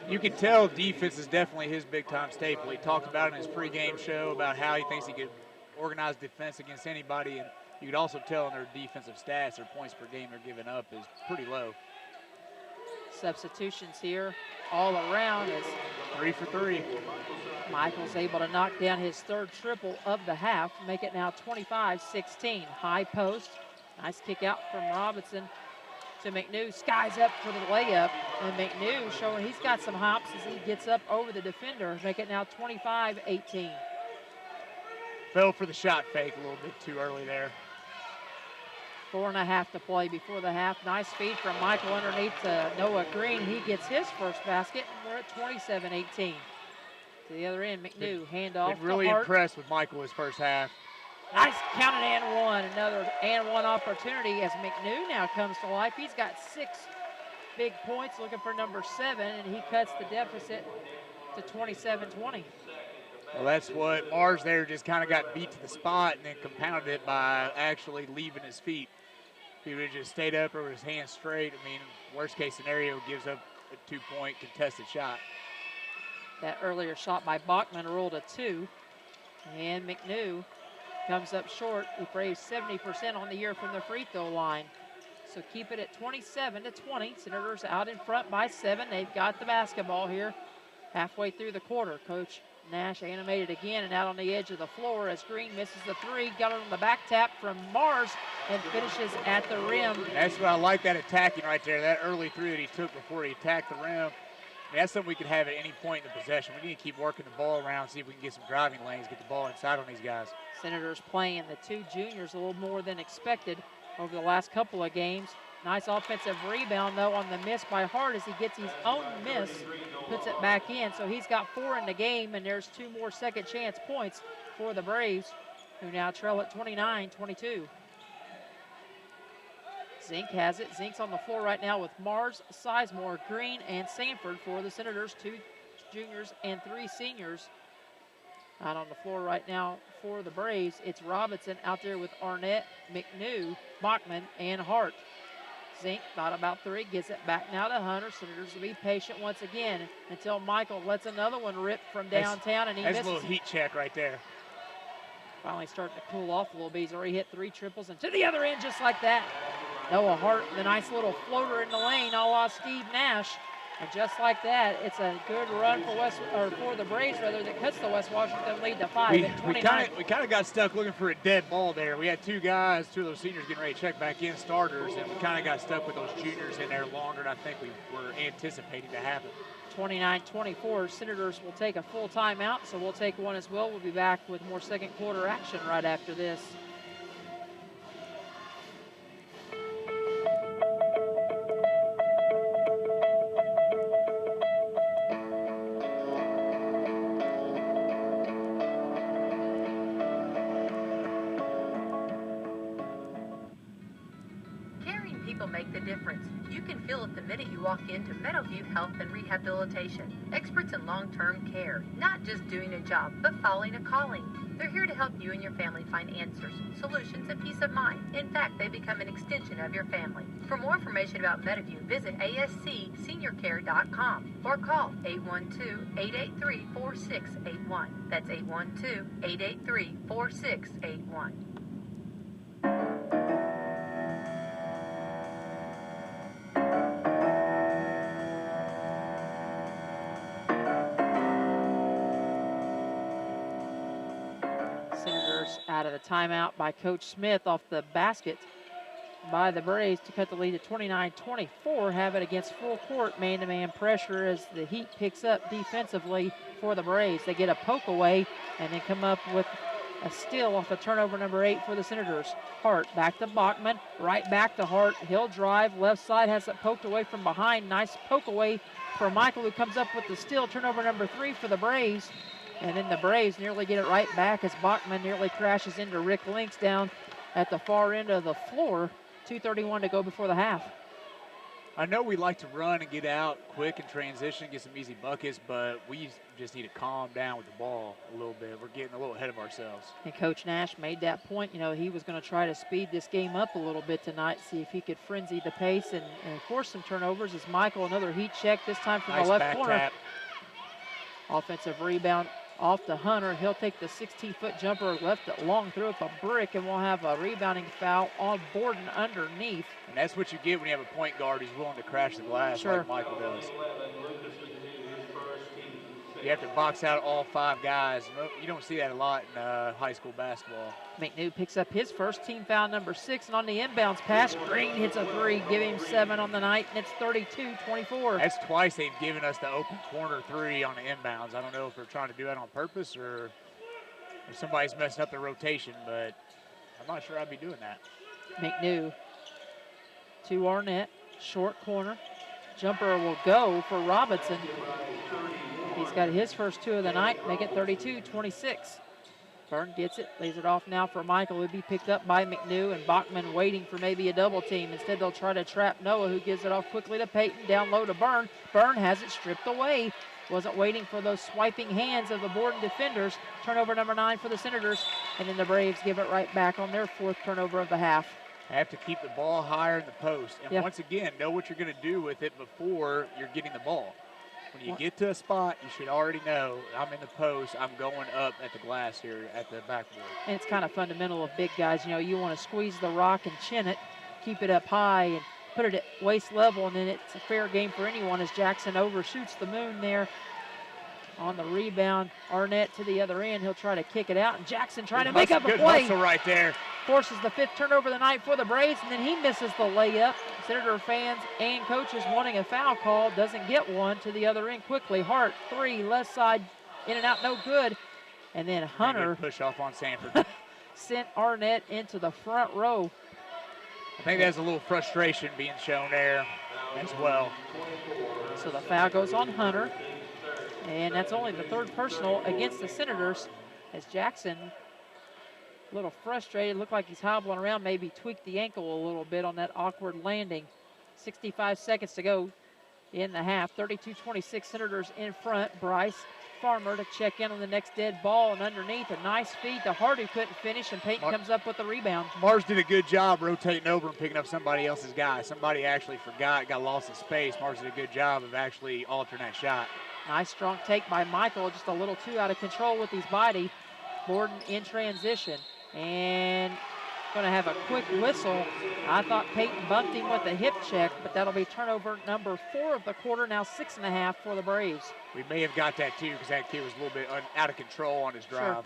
you can tell defense is definitely his big-time staple. He talked about it in his pregame show about how he thinks he could organize defense against anybody, and you could also tell in their defensive stats, their points per game they're giving up is pretty low. Substitutions here all around as 3 for 3. Michael's able to knock down his 3rd triple of the half, make it now 25-16. High post, nice kick out from Robinson to McNew. Skies up for the layup, and McNew showing he's got some hops as he gets up over the defender, make it now 25-18. Fell for the shot fake a little bit too early there. 4.5 to play before the half. Nice feed from Michael underneath to Noah Green. He gets his first basket, and we're at 27-18. To the other end, McNew, handoff Been really to Hart. impressed with Michael his first half. Nice counted and one. Another and one opportunity as McNew now comes to life. He's got 6 big points, looking for number 7, and he cuts the deficit to 27-20. Well, that's what Mars there just kind of got beat to the spot and then compounded it by actually leaving his feet. If he would have just stayed up or with his hands straight, I mean, worst case scenario, gives up a 2-point contested shot. That earlier shot by Bachman ruled a 2. And McNew comes up short. He Braves 70% on the year from the free throw line. So keep it at 27-20. Senators out in front by 7. They've got the basketball here Halfway through the quarter, Coach Nash animated again and out on the edge of the floor as Green misses the three. Got it on the back tap from Mars and finishes at the rim. That's what I like, that attacking right there, that early three that he took before he attacked the rim. That's something we could have at any point in the possession. We need to keep working the ball around, see if we can get some driving lanes, get the ball inside on these guys. Senators playing the two juniors a little more than expected over the last couple of games. Nice offensive rebound, though, on the miss by Hart as he gets his own miss, puts it back in. So he's got 4 in the game, and there's 2 more second chance points for the Braves, who now trail at 29-22. Zink has it. Zink's on the floor right now with Mars, Sizemore, Green, and Sanford for the Senators, 2 juniors and 3 seniors. Out on the floor right now for the Braves, it's Robinson out there with Arnett, McNew, Bachman, and Hart. Zink thought about 3, gets it back now to Hunter. Senators will be patient once again until Michael lets another one rip from downtown, and he misses. That's a little heat check right there. Finally starting to cool off a little bit. He's already hit 3 triples, and to the other end just like that. Noah Hart, the nice little floater in the lane, a la Steve Nash. And just like that, it's a good run for the Braves, rather, that cuts the West Washington lead to 5 at 29. We kind of got stuck looking for a dead ball there. We had 2 guys, 2 of those seniors getting ready to check back in, starters, and we kind of got stuck with those juniors in there longer than I think we were anticipating to happen. 29-24, Senators will take a full timeout, so we'll take one as well. We'll be back with more second quarter action right after this. Make the difference. You can feel it the minute you walk into Meadowview Health and Rehabilitation. Experts in long-term care, not just doing a job, but following a calling. They're here to help you and your family find answers, solutions, and peace of mind. In fact, they become an extension of your family. For more information about Meadowview, visit ascseniorcare.com or call 812-883-4681. That's 812-883-4681. Out of the timeout by Coach Smith off the basket by the Braves to cut the lead to 29-24. Have it against full court man-to-man pressure as the Heat picks up defensively for the Braves. They get a poke away and then come up with a steal off the turnover number 8 for the Senators. Hart back to Bachman, right back to Hart. He'll drive, left side, has it poked away from behind. Nice poke away for Michael, who comes up with the steal. Turnover number 3 for the Braves. And then the Braves nearly get it right back as Bachman nearly crashes into Rick Links down at the far end of the floor. 2:31 to go before the half. I know we like to run and get out quick and transition, get some easy buckets, but we just need to calm down with the ball a little bit. We're getting a little ahead of ourselves. And Coach Nash made that point. You know, he was going to try to speed this game up a little bit tonight, see if he could frenzy the pace and force some turnovers. As Michael, another heat check, this time from nice the left back corner. Tap. Offensive rebound off to Hunter. He'll take the 16-foot jumper, left it long, threw up a brick, and we'll have a rebounding foul on Borden underneath. And that's what you get when you have a point guard who's willing to crash the glass like Michael does. You have to box out all 5 guys. You don't see that a lot in high school basketball. McNew picks up his first team foul, number 6, and on the inbounds pass, Green hits a 3, give him 7 on the night, and it's 32-24. That's twice they've given us the open corner 3 on the inbounds. I don't know if they're trying to do that on purpose or if somebody's messing up their rotation, but I'm not sure I'd be doing that. McNew to Arnett, short corner. Jumper will go for Robinson. He's got his first 2 of the night, make it 32-26. Byrne gets it, lays it off now for Michael, who'll be picked up by McNew, and Bachman waiting for maybe a double team. Instead, they'll try to trap Noah, who gives it off quickly to Peyton, down low to Byrne. Byrne has it stripped away. Wasn't waiting for those swiping hands of the Borden defenders. Turnover number 9 for the Senators, and then the Braves give it right back on their 4th turnover of the half. Have to keep the ball higher in the post. And once again, know what you're going to do with it before you're getting the ball. When you get to a spot, you should already know, I'm in the post, I'm going up at the glass here at the backboard. And it's kind of fundamental of big guys. You know, you want to squeeze the rock and chin it, keep it up high, and put it at waist level, and then it's a fair game for anyone as Jackson overshoots the moon there On the rebound, Arnett to the other end. He'll try to kick it out, and Jackson trying to make Good up a play. hustle right there. Forces the 5th turnover of the night for the Braves, and then he misses the layup. Senator fans and coaches wanting a foul call, doesn't get one. To the other end quickly. Hart, 3, left side, in and out, no good. And then Hunter push off on Sanford. Sent Arnett into the front row. I think there's a little frustration being shown there as well. So the foul goes on Hunter, and that's only the 3rd personal against the Senators, as Jackson, a little frustrated, looked like he's hobbling around, maybe tweaked the ankle a little bit on that awkward landing. 65 seconds to go in the half. 32-26, Senators in front. Bryce Farmer to check in on the next dead ball, and underneath a nice feed to Hart, who couldn't finish, and Payton comes up with the rebound. Mars did a good job rotating over and picking up somebody else's guy. Somebody actually forgot, got lost in space. Mars did a good job of actually altering that shot. Nice strong take by Michael, just a little too out of control with his body. Borden in transition, and going to have a quick whistle. I thought Payton bumped him with a hip check, but that'll be turnover number 4 of the quarter, now 6.5 for the Braves. We may have got that too, because that kid was a little bit out of control on his drive.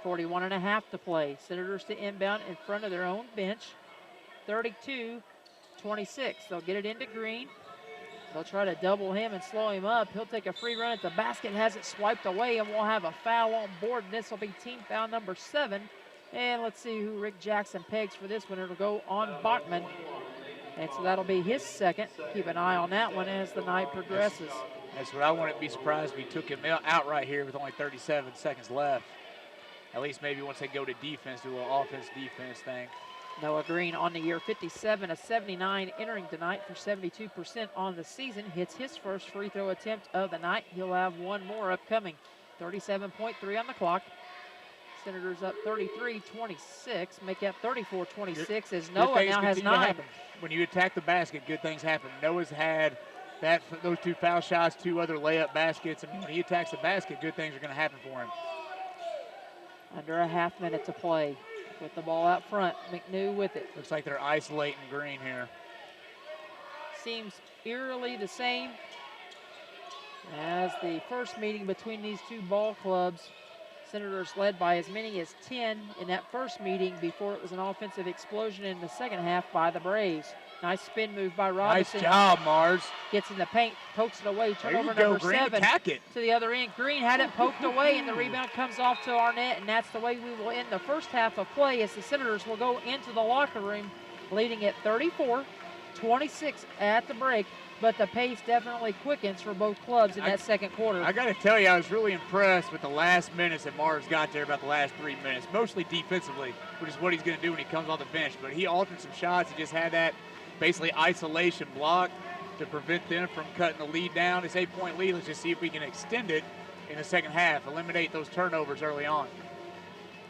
Sure. 41.5 to play. Senators to inbound in front of their own bench. 32-26. They'll get it into Green. They'll try to double him and slow him up. He'll take a free run at the basket, has it swiped away, and we'll have a foul on board. This will be team foul number 7. And let's see who Rick Jackson pegs for this one. It'll go on Bachman. And so that'll be his 2nd. Keep an eye on that one as the night progresses. That's what I wouldn't be surprised if we took him out right here with only 37 seconds left. At least maybe once they go to defense, do a little offense-defense thing. Noah Green on the year, 57 of 79, entering tonight for 72% on the season. Hits his first free throw attempt of the night. He'll have one more upcoming. 37.3 on the clock. Senators up 33-26, make that 34-26 as Noah now has 9. When you attack the basket, good things happen. Noah's had those 2 foul shots, 2 other layup baskets. I mean, when he attacks the basket, good things are going to happen for him. Under a half minute to play. With the ball out front, McNew with it. Looks like they're isolating Green here. Seems eerily the same as the first meeting between these 2 ball clubs. Senators led by as many as 10 in that first meeting before it was an offensive explosion in the second half by the Braves. Nice spin move by Robinson. Nice job, Mars. Gets in the paint, pokes it away. Turnover go, number Green. 7 Attack it. to the other end. Green had it poked away, and the rebound comes off to Arnett, and that's the way we will end the first half of play as the Senators will go into the locker room leading at 34-26 at the break. But the pace definitely quickens for both clubs in that second quarter. I got to tell you, I was really impressed with the last minutes that Mars got there, about the last 3 minutes, mostly defensively, which is what he's going to do when he comes on the bench. But he altered some shots. He just had that basically isolation block to prevent them from cutting the lead down. It's 8-point lead. Let's just see if we can extend it in the second half, eliminate those turnovers early on.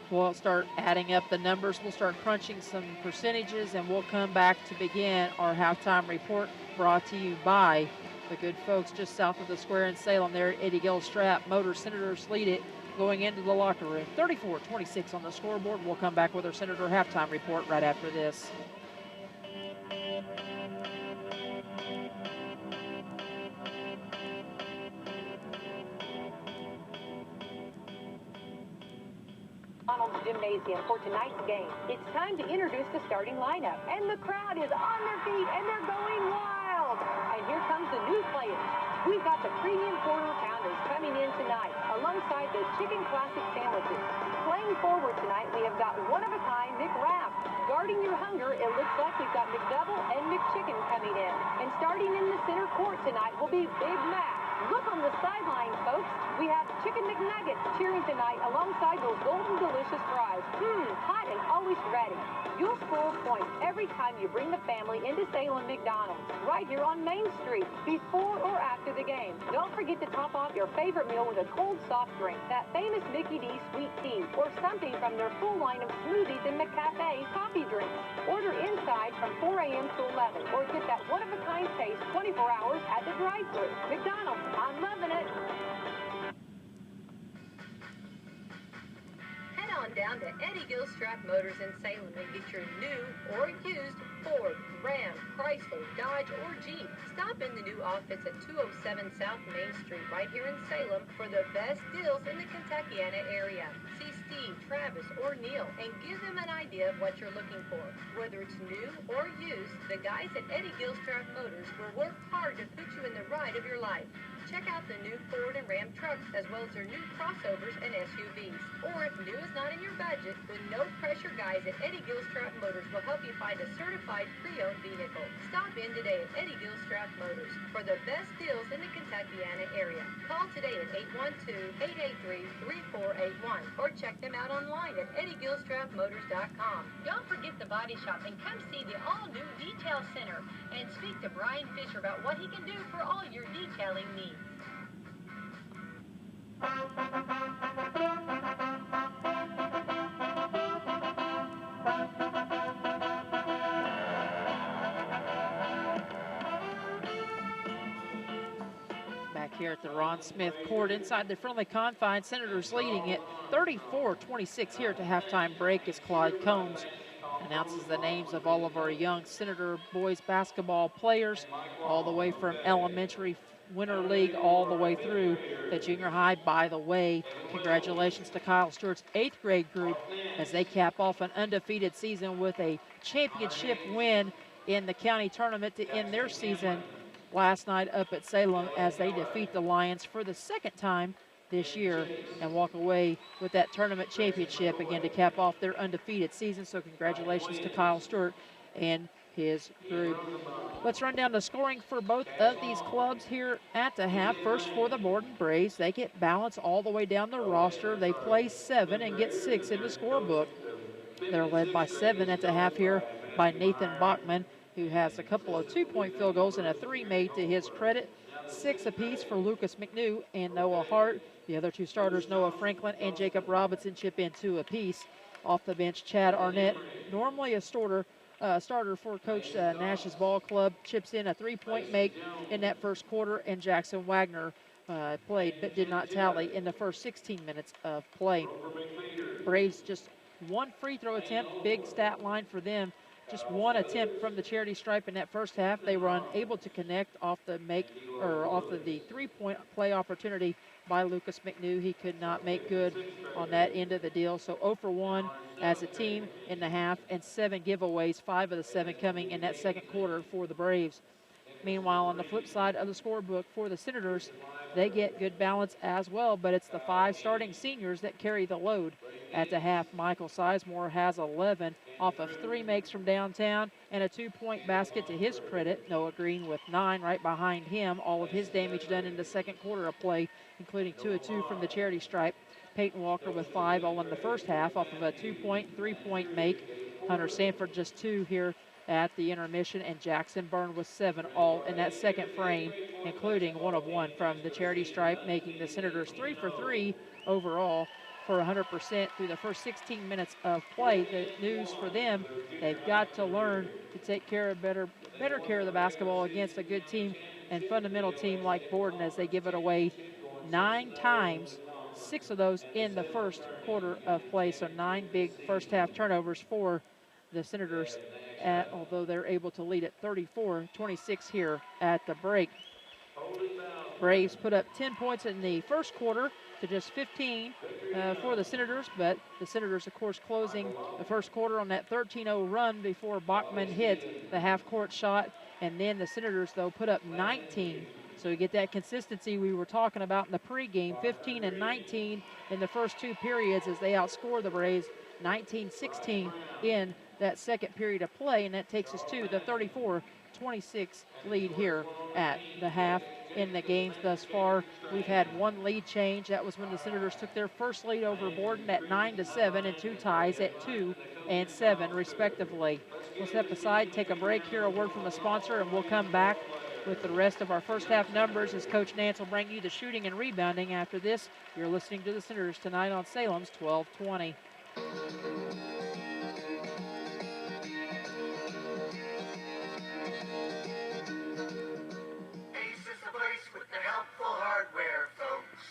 We'll start adding up the numbers. We'll start crunching some percentages, and we'll come back to begin our halftime report, brought to you by the good folks just south of the square in Salem there at Eddie Gilstrap. Motor Senators lead it going into the locker room. 34-26 on the scoreboard. We'll come back with our Senator halftime report right after this. Gymnasium for tonight's game. It's time to introduce the starting lineup, and the crowd is on their feet and they're going wild. And here comes the new players. We've got the premium quarter pounders coming in tonight alongside the chicken classic sandwiches. Playing forward tonight, we have got one-of-a-kind McWrap. Guarding your hunger, it looks like we've got McDouble and McChicken coming in. And starting in the center court tonight will be Big Mac. Look on the sideline, folks. We have Chicken McNuggets cheering tonight alongside those golden delicious fries. Hot and always ready. You'll score points every time you bring the family into Salem McDonald's, right here on Main Street, before or after the game. Don't forget to top off your favorite meal with a cold soft drink, that famous Mickey D sweet tea, or something from their full line of smoothies and McCafe coffee drinks. Order inside from 4 a.m. to 11, or get that one-of-a-kind taste 24 hours at the drive-thru. McDonald's, I'm loving it. Head on on down to Eddie Gilstrap Motors in Salem and get your new or used Ford, Ram, Chrysler, Dodge, or Jeep. Stop in the new office at 207 South Main Street right here in Salem for the best deals in the Kentuckiana area. See Steve, Travis, or Neil and give them an idea of what you're looking for. Whether it's new or used, the guys at Eddie Gilstrap Motors will work hard to put you in the ride of your life. Check out the new Ford and Ram trucks as well as their new crossovers and SUVs. Or if new is not in your budget, the no-pressure guys at Eddie Gilstrap Motors will help you find a certified pre-owned vehicle. Stop in today at Eddie Gilstrap Motors for the best deals in the Kentuckiana area. Call today at 812-883-3481 or check them out online at EddieGilstrapMotors.com. Don't forget the body shop and come see the all-new Detail Center and speak to Brian Fisher about what he can do for all your detailing needs. Back here at the Ron Smith Court inside the friendly confines, Senators leading it 34-26 here at the halftime break as Clyde Combs announces the names of all of our young Senator boys basketball players, all the way from elementary winter league all the way through the junior high. By the way, congratulations to Kyle Stewart's 8th grade group as they cap off an undefeated season with a championship win in the county tournament to end their season last night up at Salem as they defeat the Lions for the second time this year and walk away with that tournament championship again to cap off their undefeated season. So congratulations to Kyle Stewart and his group. Let's run down the scoring for both of these clubs here at the half. First for the Borden Braves, they get balance all the way down the roster. They play 7 and get 6 in the scorebook. They're led by 7 at the half here by Nathan Bachman, who has a couple of 2-point field goals and a 3 made to his credit. 6 apiece for Lucas McNew and Noah Hart. The other 2 starters, Noah Franklin and Jacob Robinson, chip in 2 apiece. Off the bench, Chad Arnett, normally a starter for Coach Nash's ball club, chips in a 3-point make in that first quarter, and Jackson Wagner played but did not tally in the first 16 minutes of play. Braves just 1 free throw attempt, big stat line for them. Just 1 attempt from the charity stripe in that first half. They were unable to connect off the 3-point play opportunity by Lucas McNew. He could not make good on that end of the deal. So 0 for 1 as a team in the half, and 7 giveaways, 5 of the 7 coming in that second quarter for the Braves. Meanwhile, on the flip side of the scorebook for the Senators, they get good balance as well, but it's the 5 starting seniors that carry the load at the half. Michael Sizemore has 11 off of 3 makes from downtown and a 2-point basket to his credit. Noah Green with 9 right behind him. All of his damage done in the second quarter of play, including 2 of 2 from the charity stripe. Peyton Walker with 5 all in the first half off of a 2-point, 3-point make. Hunter Sanford just 2 here at the intermission, and Jackson Byrne with 7 all in that second frame, including 1 of 1 from the charity stripe, making the Senators 3 for 3 overall for 100% through the first 16 minutes of play. The news for them, they've got to learn to take care of better care of the basketball against a good team and fundamental team like Borden, as they give it away 9 times, 6 of those in the first quarter of play. So 9 big first half turnovers for the Senators, although they're able to lead at 34-26 here at the break. Braves put up 10 points in the first quarter to just 15 for the Senators, but the Senators, of course, closing the first quarter on that 13-0 run before Bachman hit the half-court shot, and then the Senators, though, put up 19. So you get that consistency we were talking about in the pregame, 15 and 19 in the first 2 periods as they outscore the Braves 19-16 in that second period of play, and that takes us to the 34-26 lead here at the half. In the games thus far, we've had 1 lead change. That was when the Senators took their first lead over Borden at 9-7, and 2 ties at 2 and 7 respectively. We'll step aside, take a break, hear a word from a sponsor, and we'll come back with the rest of our first half numbers as Coach Nance will bring you the shooting and rebounding. After this, you're listening to the Senators tonight on Salem's 1220.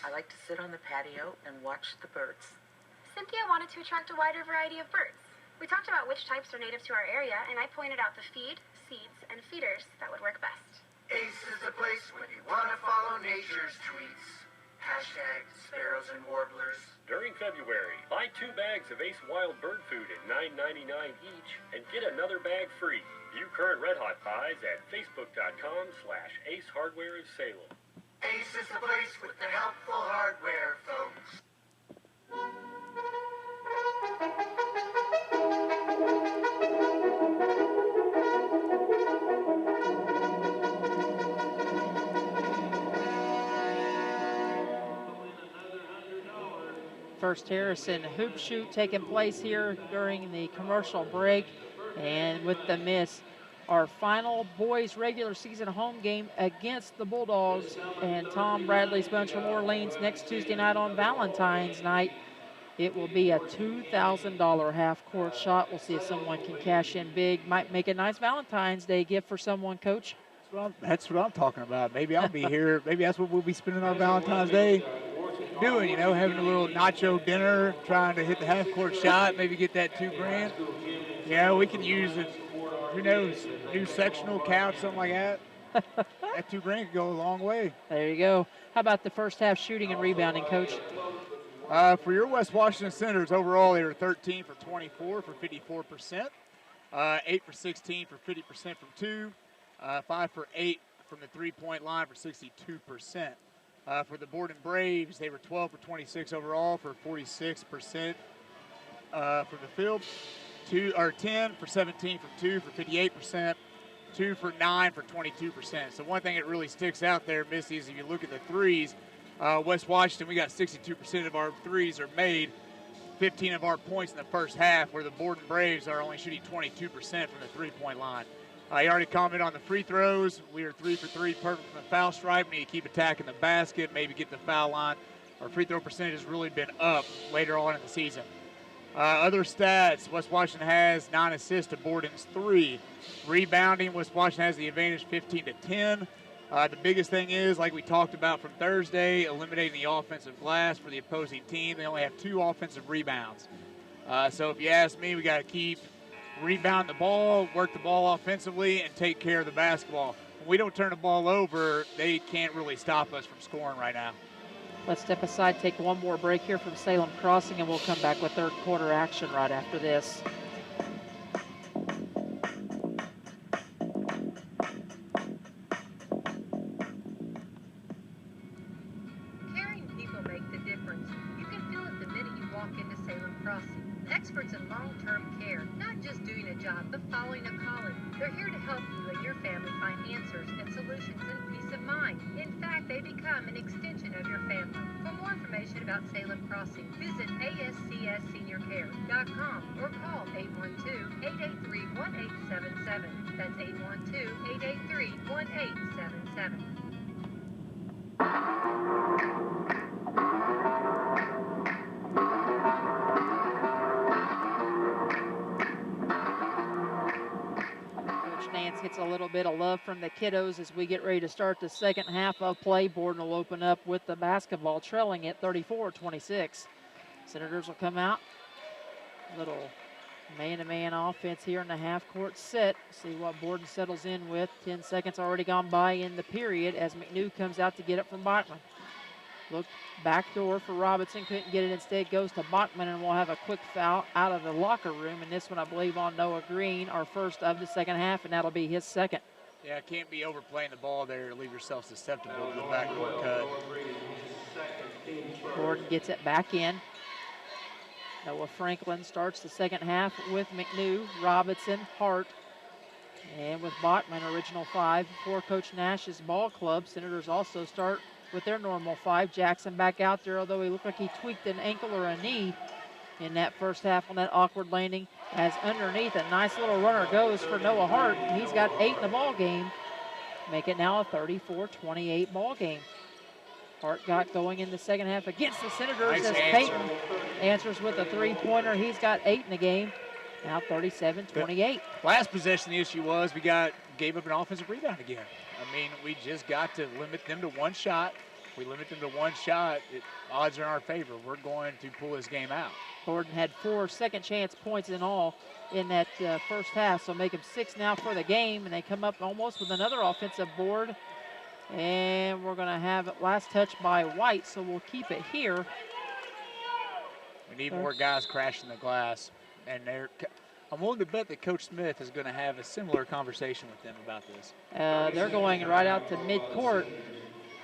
I like to sit on the patio and watch the birds. Cynthia wanted to attract a wider variety of birds. We talked about which types are native to our area, and I pointed out the feed, seeds, and feeders that would work best. Ace is the place when you want to follow nature's tweets. Hashtag sparrows and warblers. During February, buy 2 bags of Ace Wild Bird Food at $9.99 each and get another bag free. View current Red Hot buys at facebook.com/Ace Hardware of Salem. Ace is the place with the helpful hardware, folks. First Harrison hoop shoot taking place here during the commercial break. And with the miss, our final boys regular season home game against the Bulldogs and Tom Bradley's Bunch from Orleans next Tuesday night on Valentine's night. It will be a $2,000 half-court shot. We'll see if someone can cash in big. Might make a nice Valentine's Day gift for someone, Coach. That's what I'm talking about. Maybe I'll be here. Maybe that's what we'll be spending our Valentine's Day doing, you know, having a little nacho dinner, trying to hit the half-court shot, maybe get that $2,000. Yeah, we can use it. Who knows? New sectional couch, something like that. That $2,000 could go a long way. There you go. How about the first half shooting and rebounding, Coach? For your West Washington Senators, overall, they were 13 for 24 for 54%, 8 for 16 for 50% from 2, 5 for 8 from the three-point line for 62%. For the Borden Braves, they were 12 for 26 overall for 46% from the field. 10 for 17 from 2 for 58%, 2 for 9 for 22%. So one thing that really sticks out there, Missy, is if you look at the threes, West Washington, we got 62% of our threes are made, 15 of our points in the first half, where the Borden Braves are only shooting 22% from the three-point line. You already commented on the free throws. We are 3 for 3 perfect from the foul stripe. We need to keep attacking the basket, maybe get the foul line. Our free throw percentage has really been up later on in the season. Other stats, West Washington has 9 assists to Borden's 3. Rebounding, West Washington has the advantage 15 to 10. The biggest thing is, like we talked about from Thursday, eliminating the offensive glass for the opposing team. They only have 2 offensive rebounds. So if you ask me, we got to keep rebound the ball, work the ball offensively, and take care of the basketball. When we don't turn the ball over, they can't really stop us from scoring right now. Let's step aside, take one more break here from Salem Crossing, and we'll come back with third quarter action right after this. Caring people make the difference. You can feel it the minute you walk into Salem Crossing. Experts in long-term care, not just doing a job, but following a calling. They're here to help you and your family find answers and solutions and peace of mind. In fact, they become an extension of your family. For more information about Salem Crossing, visit ASCSSeniorCare.com or call 812-883-1877. That's 812-883-1877. Gets a little bit of love from the kiddos as we get ready to start the second half of play. Borden will open up with the basketball, trailing at 34-26. Senators will come out. Little man-to-man offense here in the half-court set. See what Borden settles in with. 10 seconds already gone by in the period as McNew comes out to get it from Bachman. Look, backdoor for Robinson, couldn't get it, instead goes to Bachman, and we'll have a quick foul out of the locker room, and this one I believe on Noah Green, our first of the second half, and that'll be his second. Yeah, can't be overplaying the ball there to leave yourself susceptible to the backdoor cut. Borden gets it back in. Noah Franklin starts the second half with McNew, Robinson, Hart, and with Bachman, original 5 for Coach Nash's ball club. Senators also start with their normal 5. Jackson back out there, although he looked like he tweaked an ankle or a knee in that first half on that awkward landing. As underneath, a nice little runner goes for Noah Hart. He's got 8 in the ball game. Make it now a 34-28 ball game. Hart got going in the second half against the Senators as Payton answers with a 3-pointer. He's got 8 in the game. Now 37-28. Last possession, the issue was we gave up an offensive rebound again. I mean, we just got to limit them to 1 shot. If we limit them to one shot, odds are in our favor. We're going to pull this game out. Borden had 4 second chance points in all in that first half, so make them 6 now for the game, and they come up almost with another offensive board. And we're going to have it last touch by White, so we'll keep it here. We need more guys crashing the glass, and I'm willing to bet that Coach Smith is going to have a similar conversation with them about this. They're going right out to midcourt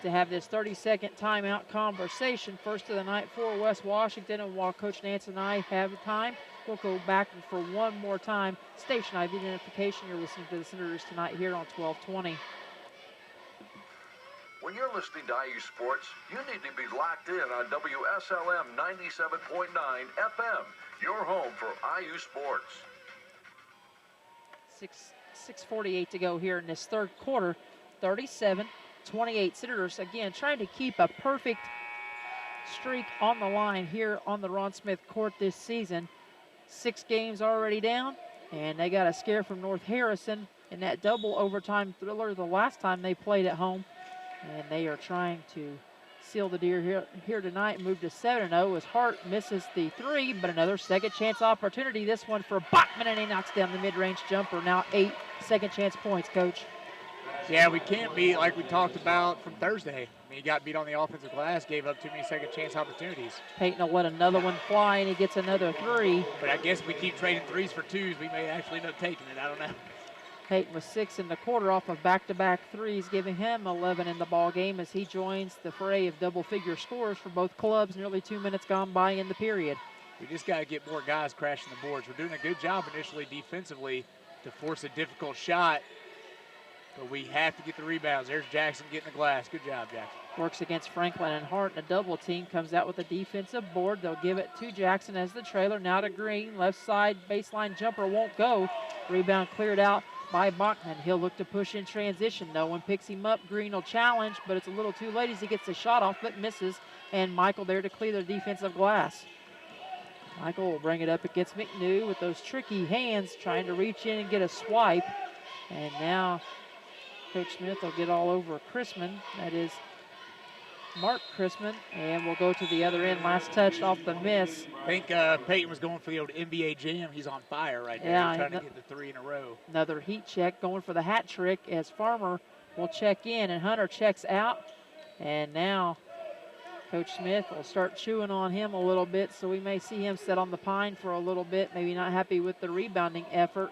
to have this 30-second timeout conversation. First of the night for West Washington, and while Coach Nance and I have time, we'll go back for one more time. Station ID identification. You're listening to the Senators tonight here on 1220. When you're listening to IU Sports, you need to be locked in on WSLM 97.9 FM, your home for IU Sports. 6:48 to go here in this third quarter. 37-28 Senators, again, trying to keep a perfect streak on the line here on the Ron Smith court this season. 6 games already down, and they got a scare from North Harrison in that double overtime thriller the last time they played at home. And they are trying to seal the deal here tonight, move to 7-0 as Hart misses the 3, but another second chance opportunity. This one for Bachman, and he knocks down the mid-range jumper. Now 8 second chance points, Coach. Yeah, we can't be like we talked about from Thursday. I mean, he got beat on the offensive glass, gave up too many second chance opportunities. Peyton will let another one fly, and he gets another 3. But I guess if we keep trading 3s for 2s, we may actually end up taking it. I don't know. Peyton with 6 in the quarter off of back-to-back 3s, giving him 11 in the ball game as he joins the fray of double-figure scores for both clubs. Nearly 2 minutes gone by in the period. We just got to get more guys crashing the boards. We're doing a good job initially defensively to force a difficult shot, but we have to get the rebounds. There's Jackson getting the glass. Good job, Jackson. Works against Franklin and Hart in a double team. Comes out with a defensive board. They'll give it to Jackson as the trailer. Now to Green. Left side baseline jumper won't go. Rebound cleared out by Bachman. He'll look to push in transition. No one picks him up. Green will challenge, but it's a little too late as he gets the shot off, but misses. And Michael there to clear the defensive glass. Michael will bring it up against McNew with those tricky hands, trying to reach in and get a swipe. And now Coach Smith will get all over Chrisman. That is Mark Chrisman, and we'll go to the other end. Last touch off the miss. I think Peyton was going for the old NBA jam. He's on fire right now. Yeah, He's trying to get the 3 in a row. Another heat check, going for the hat trick as Farmer will check in, and Hunter checks out. And now Coach Smith will start chewing on him a little bit, so we may see him sit on the pine for a little bit. Maybe not happy with the rebounding effort,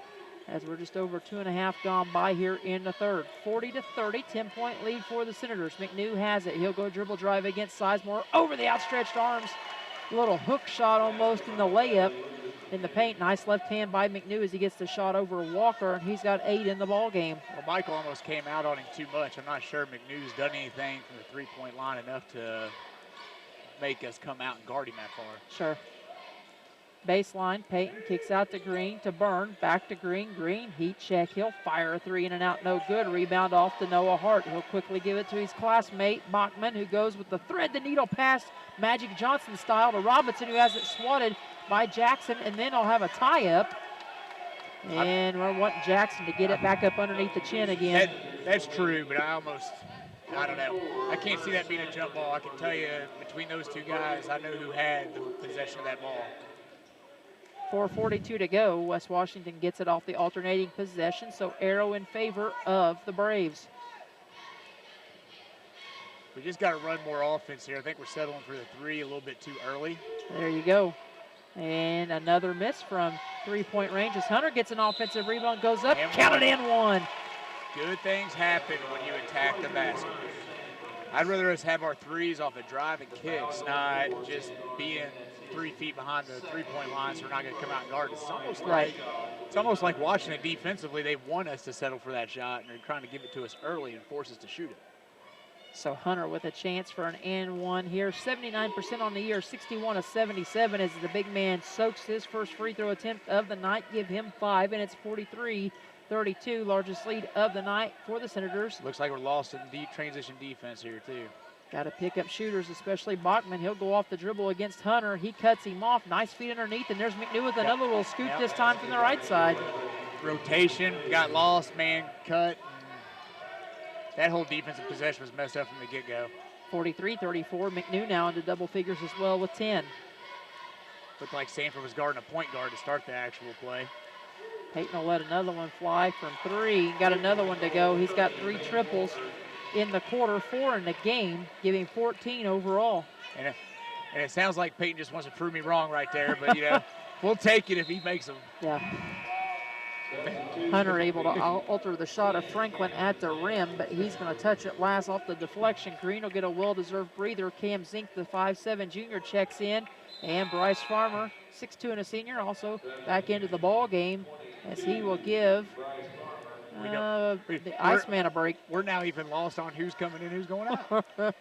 as we're just over 2.5 gone by here in the third. 40-30, 10-point lead for the Senators. McNew has it. He'll go dribble drive against Sizemore over the outstretched arms. A little hook shot almost in the layup in the paint. Nice left hand by McNew as he gets the shot over Walker, and he's got 8 in the ball game. Well, Michael almost came out on him too much. I'm not sure McNew's done anything from the three-point line enough to make us come out and guard him that far. Sure. Baseline, Peyton kicks out to Green, to Byrne, back to Green. Green, heat check, he'll fire a 3 in and out, no good. Rebound off to Noah Hart. He'll quickly give it to his classmate, Bachman, who goes with the thread-the-needle pass, Magic Johnson style, to Robinson, who has it swatted by Jackson, and then he'll have a tie-up. And we're wanting Jackson to get it back up underneath the chin again. That's true, but I don't know. I can't see that being a jump ball. I can tell you, between those two guys, I know who had the possession of that ball. 4:42 to go. West Washington gets it off the alternating possession, so arrow in favor of the Braves. We just got to run more offense here. I think we're settling for the 3 a little bit too early. There you go. And another miss from 3-point range as Hunter gets an offensive rebound, goes up, counted in 1. Good things happen when you attack the basket. I'd rather us have our 3s off of drive and kicks, not just being 3 feet behind the 3-point line, so we're not going to come out and guard. It's almost like watching it defensively. They want us to settle for that shot, and they're trying to give it to us early and force us to shoot it. So Hunter with a chance for an and 1 here. 79% on the year, 61-77 as the big man soaks his first free throw attempt of the night. Give him 5, and it's 43-32, largest lead of the night for the Senators. Looks like we're lost in deep transition defense here, too. Got to pick up shooters, especially Bachman. He'll go off the dribble against Hunter. He cuts him off. Nice feet underneath, and there's McNew with another little scoop this time from the right side. Rotation, got lost, man cut. That whole defensive possession was messed up from the get-go. 43-34. McNew now into double figures as well with 10. Looked like Sanford was guarding a point guard to start the actual play. Peyton will let another one fly from 3. Got another one to go. He's got 3 triples in the quarter, 4 in the game, giving 14 overall. And it sounds like Peyton just wants to prove me wrong right there, but, we'll take it if he makes them. Yeah. Hunter able to alter the shot of Franklin at the rim, but he's going to touch it last off the deflection. Green will get a well-deserved breather. Cam Zink, the 5'7 junior, checks in. And Bryce Farmer, 6'2 and a senior, also back into the ball game as he will give the Iceman a break. We're now even lost on who's coming in, who's going out. We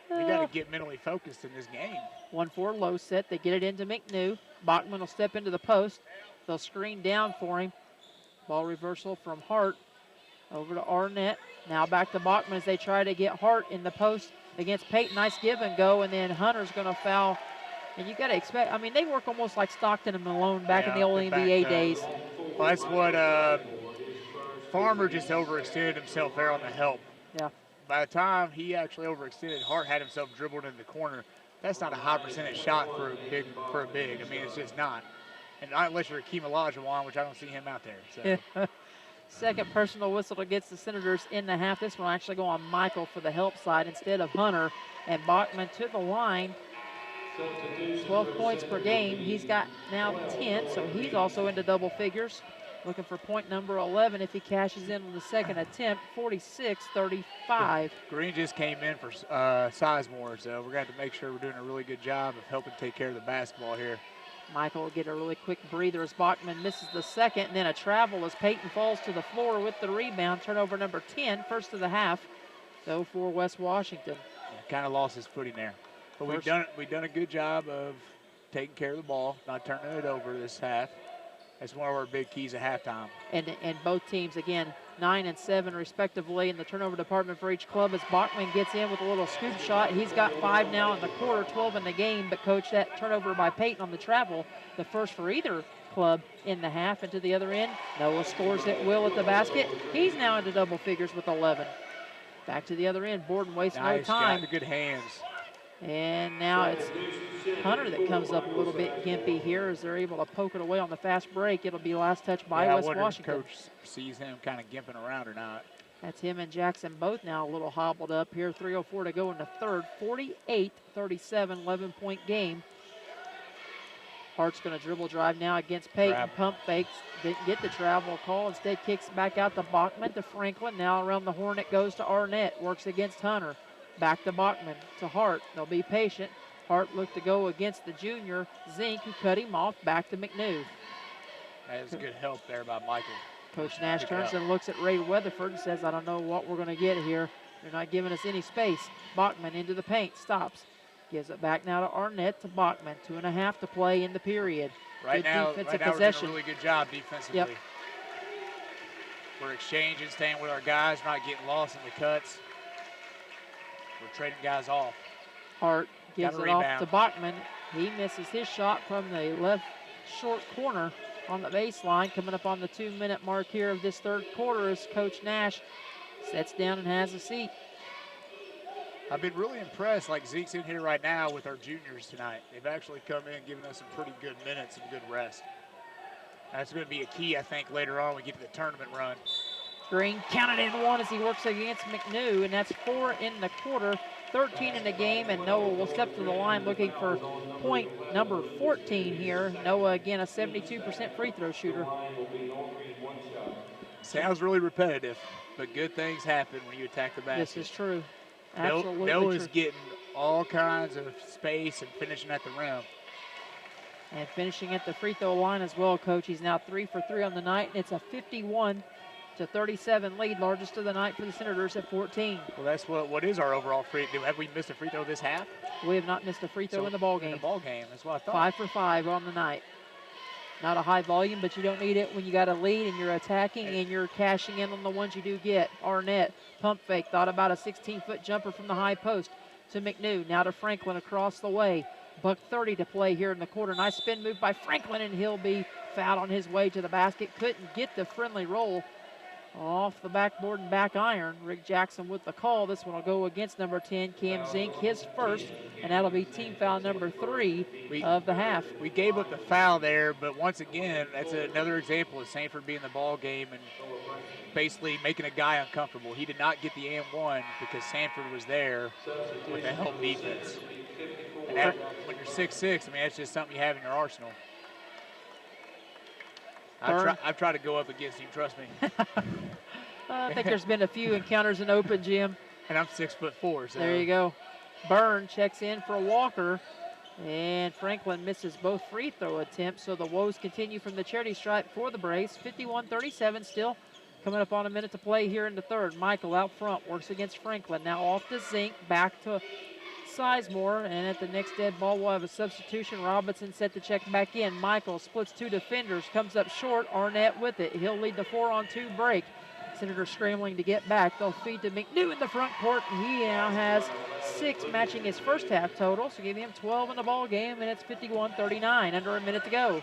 got to get mentally focused in this game. 1-4 low set. They get it into McNew. Bachman will step into the post. They'll screen down for him. Ball reversal from Hart over to Arnett. Now back to Bachman as they try to get Hart in the post against Peyton. Nice give and go, and then Hunter's going to foul. And you got to expect, they work almost like Stockton and Malone back in the old NBA days. Well, that's what Farmer just overextended himself there on the help. Yeah. By the time he actually overextended, Hart had himself dribbled in the corner. That's not a high percentage shot for a big. It's just not. And not unless you're Akeem Olajuwon, which I don't see him out there. So. Second personal whistle against the Senators in the half. This one will actually go on Michael for the help side instead of Hunter. And Bachman to the line. 12 points per game. He's got now 10, so he's also into double figures. Looking for point number 11 if he cashes in on the second attempt, 46-35. Green just came in for Sizemore, so we're going to have to make sure we're doing a really good job of helping take care of the basketball here. Michael will get a really quick breather as Bachman misses the second, and then a travel as Peyton falls to the floor with the rebound. Turnover number 10, first of the half, though, for West Washington. Kind of lost his footing there. But we've done a good job of taking care of the ball, not turning it over this half. That's one of our big keys at halftime. And both teams, again, 9 and 7 respectively in the turnover department for each club as Bachman gets in with a little scoop shot. He's got 5 now in the quarter, 12 in the game, but coach, that turnover by Peyton on the travel, the first for either club in the half. And to the other end, Noah scores at will at the basket. He's now into double figures with 11. Back to the other end, Borden wastes no time. Got good hands. And now it's Hunter that comes up a little bit gimpy here as they're able to poke it away on the fast break. It'll be last touch by West Washington. I wonder if Coach sees him kind of gimping around or not. That's him and Jackson both now a little hobbled up here. 3:04 to go in the third. 48-37, 11-point game. Hart's going to dribble drive now against Peyton. Pump fakes. Didn't get the travel call. Instead kicks back out to Bachman to Franklin. Now around the horn it goes to Arnett. Works against Hunter. Back to Bachman, to Hart. They'll be patient. Hart looked to go against the junior, Zink, who cut him off. Back to McNew. That was good help there by Michael. Coach Nash turns and looks at Ray Weatherford and says, I don't know what we're going to get here. They're not giving us any space. Bachman into the paint, stops. Gives it back now to Arnett, to Bachman. 2.5 to play in the period. Right now we're doing a really good job defensively. Yep. We're exchanging, staying with our guys, not getting lost in the cuts. We're trading guys off. Hart gives it off to Bachman. He misses his shot from the left short corner on the baseline. Coming up on the 2-minute mark here of this third quarter as Coach Nash sets down and has a seat. I've been really impressed, like Zeke's in here right now with our juniors tonight. They've actually come in giving us some pretty good minutes and good rest. That's going to be a key, I think, later on when we get to the tournament run. Green counted in 1 as he works against McNew, and that's 4 in the quarter, 13 in the game, and Noah will step to the line looking for point number 14 here. Noah, again, a 72% free throw shooter. Sounds really repetitive, but good things happen when you attack the basket. This is true. Absolutely Noah's true. getting all kinds of space and finishing at the rim. And finishing at the free throw line as well, Coach. He's now 3 for 3 on the night, and it's a 51-37 lead, largest of the night for the Senators at 14. Well, that's what is our overall free throw. Have we missed a free throw this half? We have not missed a free throw in the ball game. In the ball game, that's what I thought. 5 for 5 on the night. Not a high volume, but you don't need it when you got a lead and you're attacking and you're cashing in on the ones you do get. Arnett, pump fake, thought about a 16-foot jumper from the high post to McNew. Now to Franklin across the way. $1:30 to play here in the quarter. Nice spin move by Franklin, and he'll be fouled on his way to the basket. Couldn't get the friendly roll Off the backboard and back iron. Rick Jackson with the call. This one will go against number 10, Cam Zink, his first, and that'll be team foul number 3 of the half. We gave up the foul there, but once again, that's another example of Sanford being the ball game and basically making a guy uncomfortable. He did not get the and-1 because Sanford was there with the help defense. And that, when you're 6'6", I mean, that's just something you have in your arsenal. I've tried to go up against him, trust me. I think there's been a few encounters in open gym. And I'm 6'4", so. There you go. Byrne checks in for Walker, and Franklin misses both free throw attempts, so the woes continue from the charity stripe for the Braves. 51-37 still. Coming up on a minute to play here in the third. Michael out front, works against Franklin. Now off to Zink, back to Sizemore, and at the next dead ball, we'll have a substitution. Robinson set to check back in. Michael splits 2 defenders, comes up short. Arnett with it. He'll lead the 4-on-2 break. Senators scrambling to get back. They'll feed to McNew in the front court, and he now has 6, matching his first half total, so give him 12 in the ball game, and it's 51-39, under a minute to go.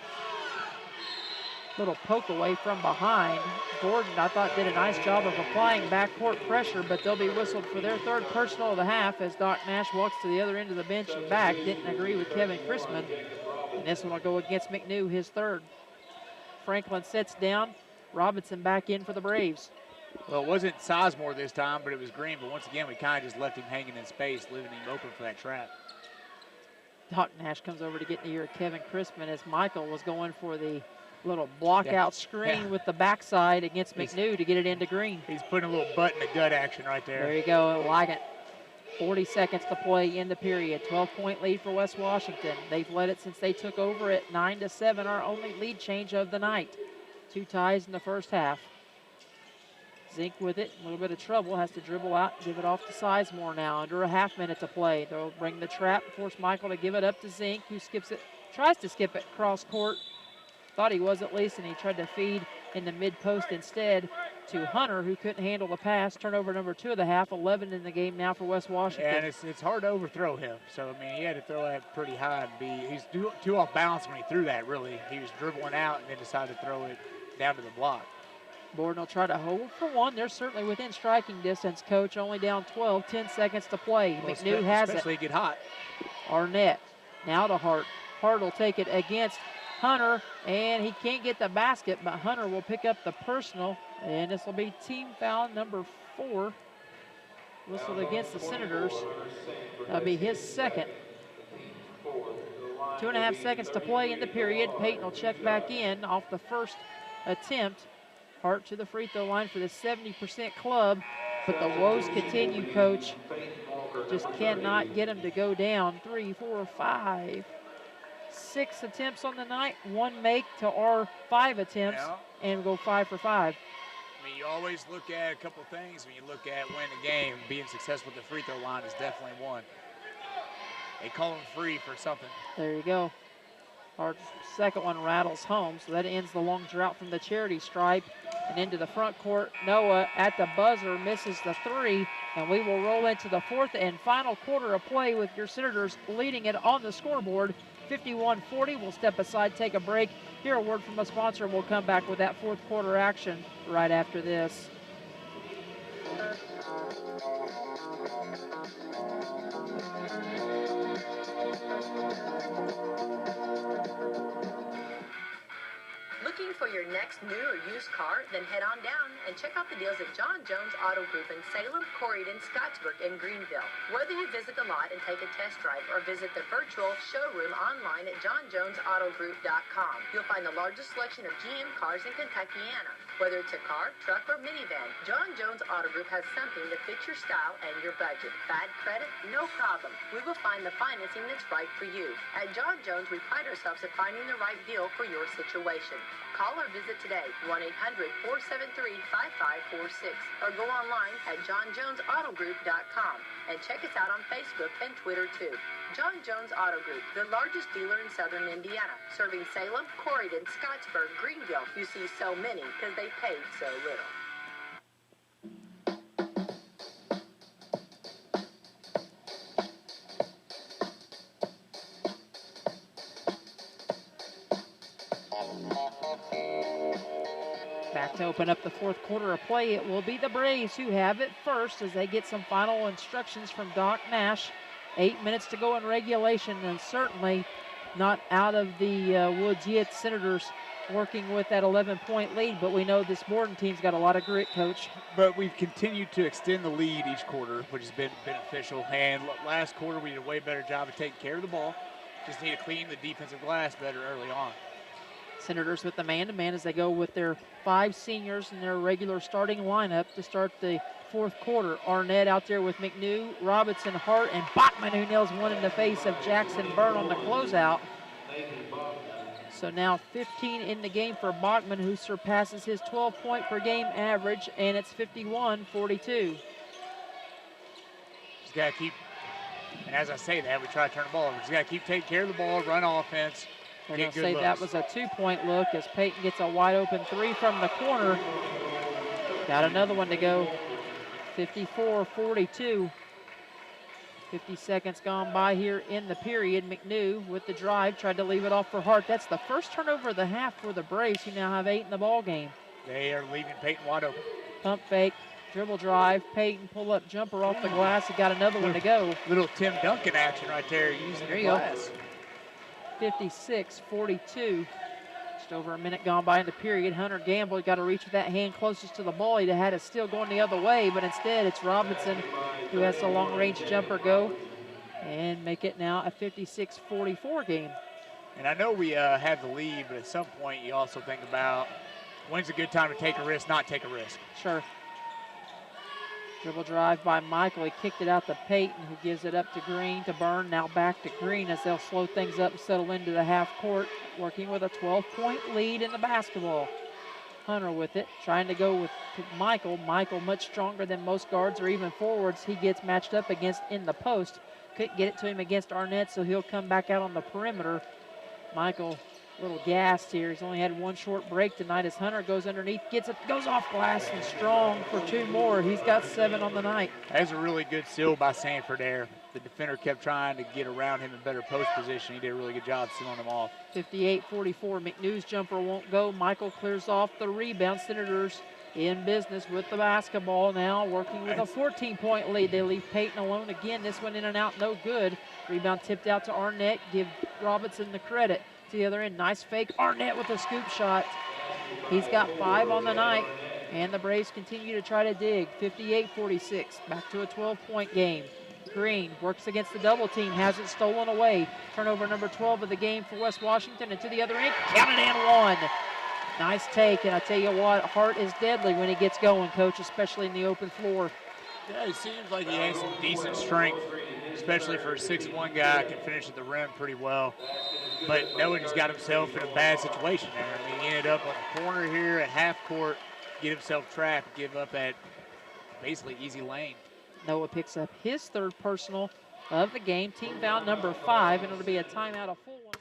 Little poke away from behind. Borden, I thought, did a nice job of applying backcourt pressure, but they'll be whistled for their third personal of the half as Doc Nash walks to the other end of the bench and back. Didn't agree with Kevin Chrisman. And this one will go against McNew, his third. Franklin sets down. Robinson back in for the Braves. Well, it wasn't Sizemore this time, but it was Green. But once again, we kind of just left him hanging in space, leaving him open for that trap. Doc Nash comes over to get near Kevin Chrisman as Michael was going for the little block-out screen with the backside against McNew to get it into Green. He's putting a little butt in the gut action right there. There you go. I like it. 40 seconds to play in the period. 12-point lead for West Washington. They've led it since they took over at 9-7, our only lead change of the night. 2 ties in the first half. Zink with it, a little bit of trouble, has to dribble out, give it off to Sizemore now. Under a half minute to play. They'll bring the trap, force Michael to give it up to Zink, who skips it, tries to skip it cross court. Thought he was at least, and he tried to feed in the mid-post instead to Hunter, who couldn't handle the pass. Turnover number 2 of the half, 11 in the game now for West Washington. Yeah, and it's hard to overthrow him. So, I mean, he had to throw that pretty high and he's too off balance when he threw that, really. He was dribbling out and then decided to throw it down to the block. Borden will try to hold for one. They're certainly within striking distance, Coach. Only down 12, 10 seconds to play. Well, McNew has it. Especially get hot. Arnett now to Hart. Hart will take it against Hunter, and he can't get the basket, but Hunter will pick up the personal, and this will be team foul number 4. Whistled against the Senators. That'll be his second. 2.5 seconds to play in the period. Payton will check back in off the first attempt. Hart to the free throw line for the 70% club, but the woes continue, Coach. Just cannot get him to go down. 3, 4, 5, 6 attempts on the night, 1 make to our 5 attempts, and go 5 for 5. I mean, you always look at a couple things when you look at winning a game. Being successful at the free throw line is definitely one. They call him free for something. There you go. Our second one rattles home, so that ends the long drought from the charity stripe. And into the front court, Noah at the buzzer misses the 3, and we will roll into the fourth and final quarter of play with your Senators leading it on the scoreboard. 51-40. We'll step aside, take a break, hear a word from a sponsor, and we'll come back with that fourth quarter action right after this. Looking for your next new or used car? Then head on down and check out the deals at John Jones Auto Group in Salem, Corydon, Scottsburg, and Greenville. Whether you visit the lot and take a test drive or visit the virtual showroom online at johnjonesautogroup.com, you'll find the largest selection of GM cars in Kentuckiana. Whether it's a car, truck, or minivan, John Jones Auto Group has something that fits your style and your budget. Bad credit? No problem. We will find the financing that's right for you. At John Jones, we pride ourselves at finding the right deal for your situation. Call or visit today, 1-800-473-5546, or go online at johnjonesautogroup.com and check us out on Facebook and Twitter too. John Jones Auto Group, the largest dealer in southern Indiana, serving Salem, Corydon, Scottsburg, Greenville. You see so many because they paid so little. Back to open up the fourth quarter of play. It will be the Braves who have it first as they get some final instructions from Doc Nash. 8 minutes to go in regulation, and certainly not out of the woods yet. Senators working with that 11-point lead, but we know this Borden team's got a lot of grit, Coach. But we've continued to extend the lead each quarter, which has been beneficial. And last quarter, we did a way better job of taking care of the ball. Just need to clean the defensive glass better early on. Senators with the man-to-man as they go with their 5 seniors in their regular starting lineup to start the fourth quarter. Arnett out there with McNew, Robinson, Hart, and Bachman, who nails one in the face of Jackson Byrne on the closeout. So now 15 in the game for Bachman, who surpasses his 12-point per game average, and it's 51-42. Just got to keep, and as I say that, we try to turn the ball over. Just got to keep taking care of the ball, run offense. They're going to say that was a 2-point look as Peyton gets a wide open 3 from the corner. Got another one to go. 54-42. 50 seconds gone by here in the period. McNew with the drive, tried to leave it off for Hart. That's the first turnover of the half for the Braves, who now have 8 in the ball game. They are leaving Peyton wide open. Pump fake, dribble drive, Peyton pull-up jumper off the glass. He got another one to go. Little Tim Duncan action right there, using the glass. 56-42. Just over a minute gone by in the period. Hunter Gamble got to reach with that hand closest to the ball. He had it still going the other way, but instead it's Robinson who has the long-range jumper go and make it now a 56-44 game. And I know we have the lead, but at some point you also think about when's a good time to take a risk, not take a risk. Sure. Dribble drive by Michael. He kicked it out to Peyton, who gives it up to Green, to Byrne. Now back to Green as they'll slow things up and settle into the half court, working with a 12-point lead in the basketball. Hunter with it, trying to go with Michael. Michael much stronger than most guards or even forwards. He gets matched up against in the post. Couldn't get it to him against Arnett, so he'll come back out on the perimeter. Michael a little gassed here. He's only had one short break tonight as Hunter goes underneath, gets it, goes off glass and strong for 2 more. He's got 7 on the night. That's a really good steal by Sanford there. The defender kept trying to get around him in better post position. He did a really good job sealing him off. 58-44. McNew's jumper won't go. Michael clears off the rebound. Senators in business with the basketball now, working with a 14-point lead. They leave Peyton alone again. This one in and out, no good. Rebound tipped out to Arnett. Give Robinson the credit. To the other end, nice fake. Arnett with a scoop shot. He's got 5 on the night, and the Braves continue to try to dig. 58-46, back to a 12-point game. Green works against the double team, has it stolen away. Turnover number 12 of the game for West Washington, and to the other end, counted and 1. Nice take, and I tell you what, Hart is deadly when he gets going, Coach, especially in the open floor. Yeah, it seems like he has some decent strength, especially for a 6'1" guy, can finish at the rim pretty well. But Noah just got himself in a bad situation there. I mean, he ended up on the corner here at half court, get himself trapped, give up that basically easy lane. Noah picks up his 3rd personal of the game, team foul number 5, and it'll be a timeout, a full one.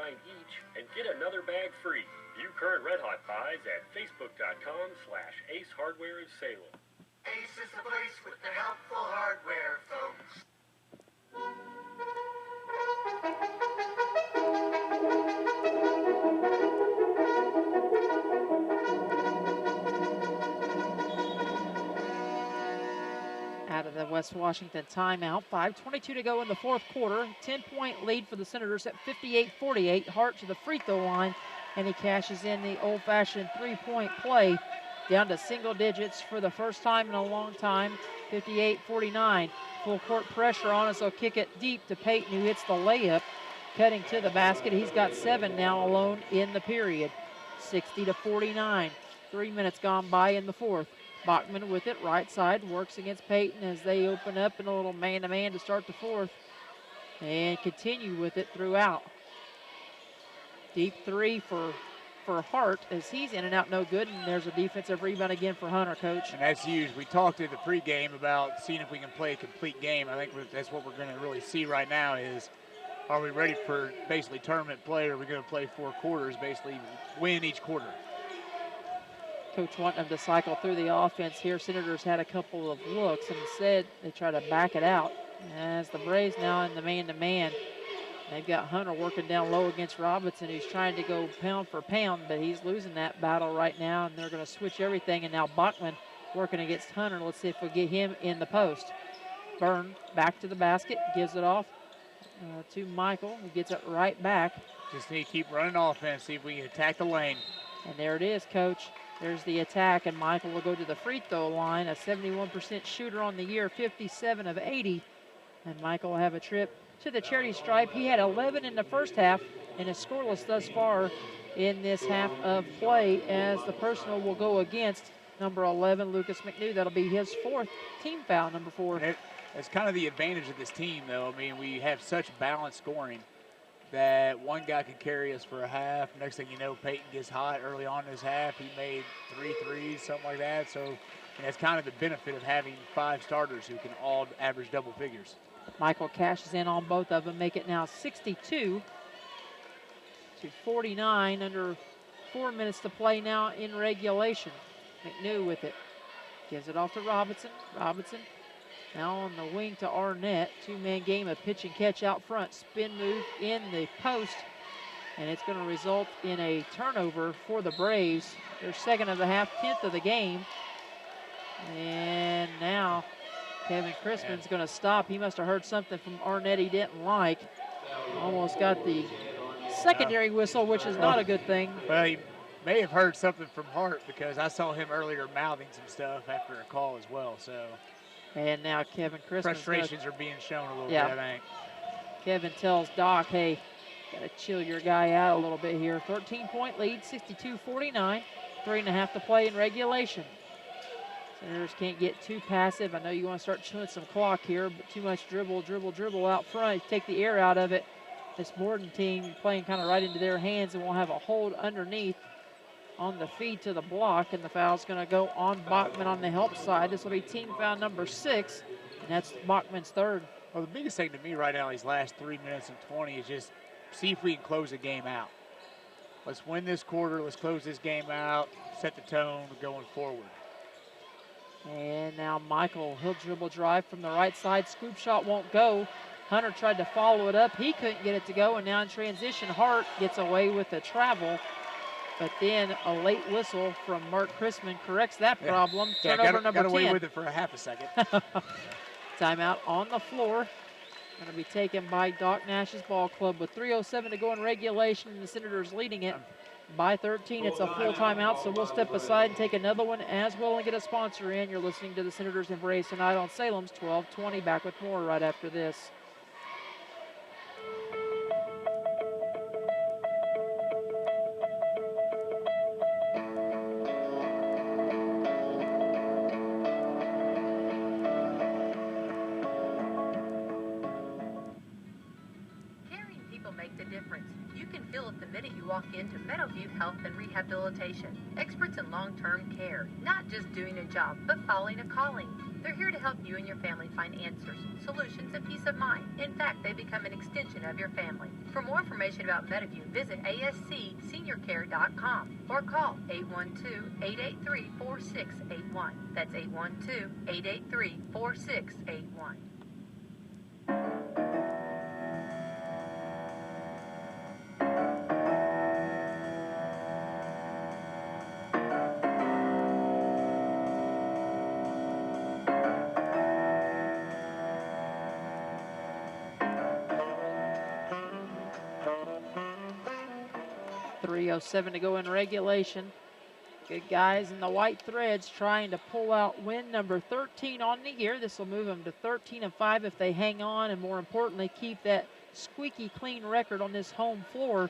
each and get another bag free. View current Red Hot buys at facebook.com/Ace Hardware of Salem. Ace is the place with the helpful hardware, folks. Out of the West Washington timeout. 5:22 to go in the fourth quarter. 10-point lead for the Senators at 58-48. Hart to the free throw line, and he cashes in the old-fashioned 3-point play. Down to single digits for the first time in a long time. 58-49. Full court pressure on us. They'll kick it deep to Peyton, who hits the layup. cutting to the basket. He's got 7 now alone in the period. 60-49. 3 minutes gone by in the fourth. Bachman with it, right side, works against Peyton as they open up in a little man-to-man to start the fourth. And continue with it throughout. Deep three for Hart as he's in and out no good, and there's a defensive rebound again for Hunter, Coach. And that's huge. We talked in the pregame about seeing if we can play a complete game. I think that's what we're going to really see right now is, are we ready for basically tournament play, or are we going to play 4 quarters, basically win each quarter? Coach wanting them to cycle through the offense here. Senators had a couple of looks, and instead they try to back it out. As the Braves now in the man-to-man, they've got Hunter working down low against Robinson, who's trying to go pound for pound, but he's losing that battle right now, and they're going to switch everything. And now Bachman working against Hunter. Let's see if we get him in the post. Byrne back to the basket, gives it off to Michael, who gets it right back. Just need to keep running offense, see if we can attack the lane. And there it is, Coach. There's the attack, and Michael will go to the free throw line, a 71% shooter on the year, 57 of 80. And Michael will have a trip to the charity stripe. He had 11 in the first half and is scoreless thus far in this half of play, as the personal will go against number 11, Lucas McNew. That'll be his 4th team foul, number 4. It's kind of the advantage of this team, though. I mean, we have such balanced scoring that one guy can carry us for a half. Next thing you know, Peyton gets hot early on in his half. He made 3 threes, something like that. So that's kind of the benefit of having 5 starters who can all average double figures. Michael cashes in on both of them, make it now 62-49, under 4 minutes to play now in regulation. McNew with it, gives it off to Robinson. Robinson now on the wing to Arnett. 2-man game of pitch and catch out front. Spin move in the post, and it's going to result in a turnover for the Braves. Their 2nd of the half, 10th of the game. And now Kevin Crispin's going to stop. He must have heard something from Arnett he didn't like. Almost got the secondary whistle, which is not a good thing. Well, he may have heard something from Hart, because I saw him earlier mouthing some stuff after a call as well. So. And now Kevin Crispin. Frustrations are being shown a little bit, I think. Kevin tells Doc, hey, got to chill your guy out a little bit here. 13-point lead, 62-49. 3.5 to play in regulation. Senators can't get too passive. I know you want to start chewing some clock here, but too much dribble out front. Take the air out of it. This Borden team playing kind of right into their hands, and we'll have a hold underneath on the feed to the block, and the foul's going to go on Bachman on the help side. This will be team foul number 6, and that's Bachman's 3rd. Well, the biggest thing to me right now these last 3 minutes and 20 is just see if we can close the game out. Let's win this quarter. Let's close this game out, set the tone going forward. And now Michael, he'll dribble drive from the right side. Scoop shot won't go. Hunter tried to follow it up. He couldn't get it to go, and now in transition, Hart gets away with the travel. But then a late whistle from Mark Crispin corrects that problem. Turnover number 10. Got away with it for a half a second. Timeout on the floor. Going to be taken by Doc Nash's ball club with 3:07 to go in regulation, and the Senators leading it by 13. It's a full timeout, so we'll step aside and take another one as well and get a sponsor in. You're listening to the Senators and Braves tonight on Salem's 1220. Back with more right after this. Walk into Meadowview Health and Rehabilitation. Experts in long-term care, not just doing a job, but following a calling. They're here to help you and your family find answers, solutions, and peace of mind. In fact, they become an extension of your family. For more information about Meadowview, visit ascseniorcare.com or call 812-883-4681. That's 812-883-4681. .07 to go in regulation. Good guys in the white threads trying to pull out win number 13 on the year. This will move them to 13-5 if they hang on, and more importantly, keep that squeaky clean record on this home floor,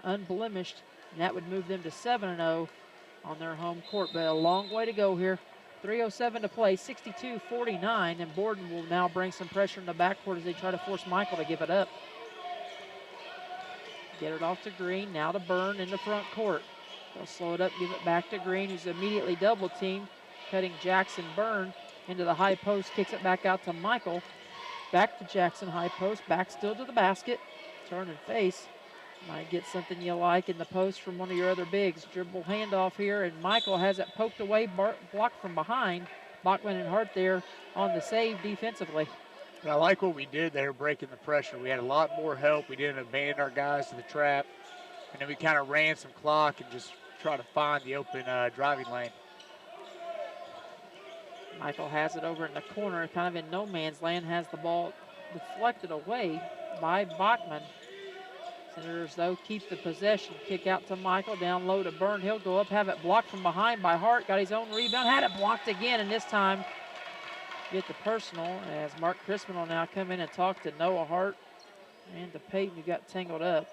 unblemished, and that would move them to 7-0 on their home court. But a long way to go here. 3:07 to play, 62-49, and Borden will now bring some pressure in the backcourt as they try to force Michael to give it up. Get it off to Green, now to Byrne in the front court. They'll slow it up, give it back to Green, who's immediately double-teamed, cutting Jackson Byrne into the high post, kicks it back out to Michael. Back to Jackson, high post, back still to the basket. Turn and face. Might get something you like in the post from one of your other bigs. Dribble handoff here, and Michael has it poked away, blocked from behind. Bachman and Hart there on the save defensively. But I like what we did there, breaking the pressure. We had a lot more help. We didn't abandon our guys to the trap. And then we kind of ran some clock and just try to find the open driving lane. Michael has it over in the corner, kind of in no man's land, has the ball deflected away by Bachman. Senators, though, keep the possession. Kick out to Michael, down low to Byrne. He'll go up, have it blocked from behind by Hart. Got his own rebound, had it blocked again, and this time get the personal as Mark Crispin will now come in and talk to Noah Hart and to Peyton, who got tangled up.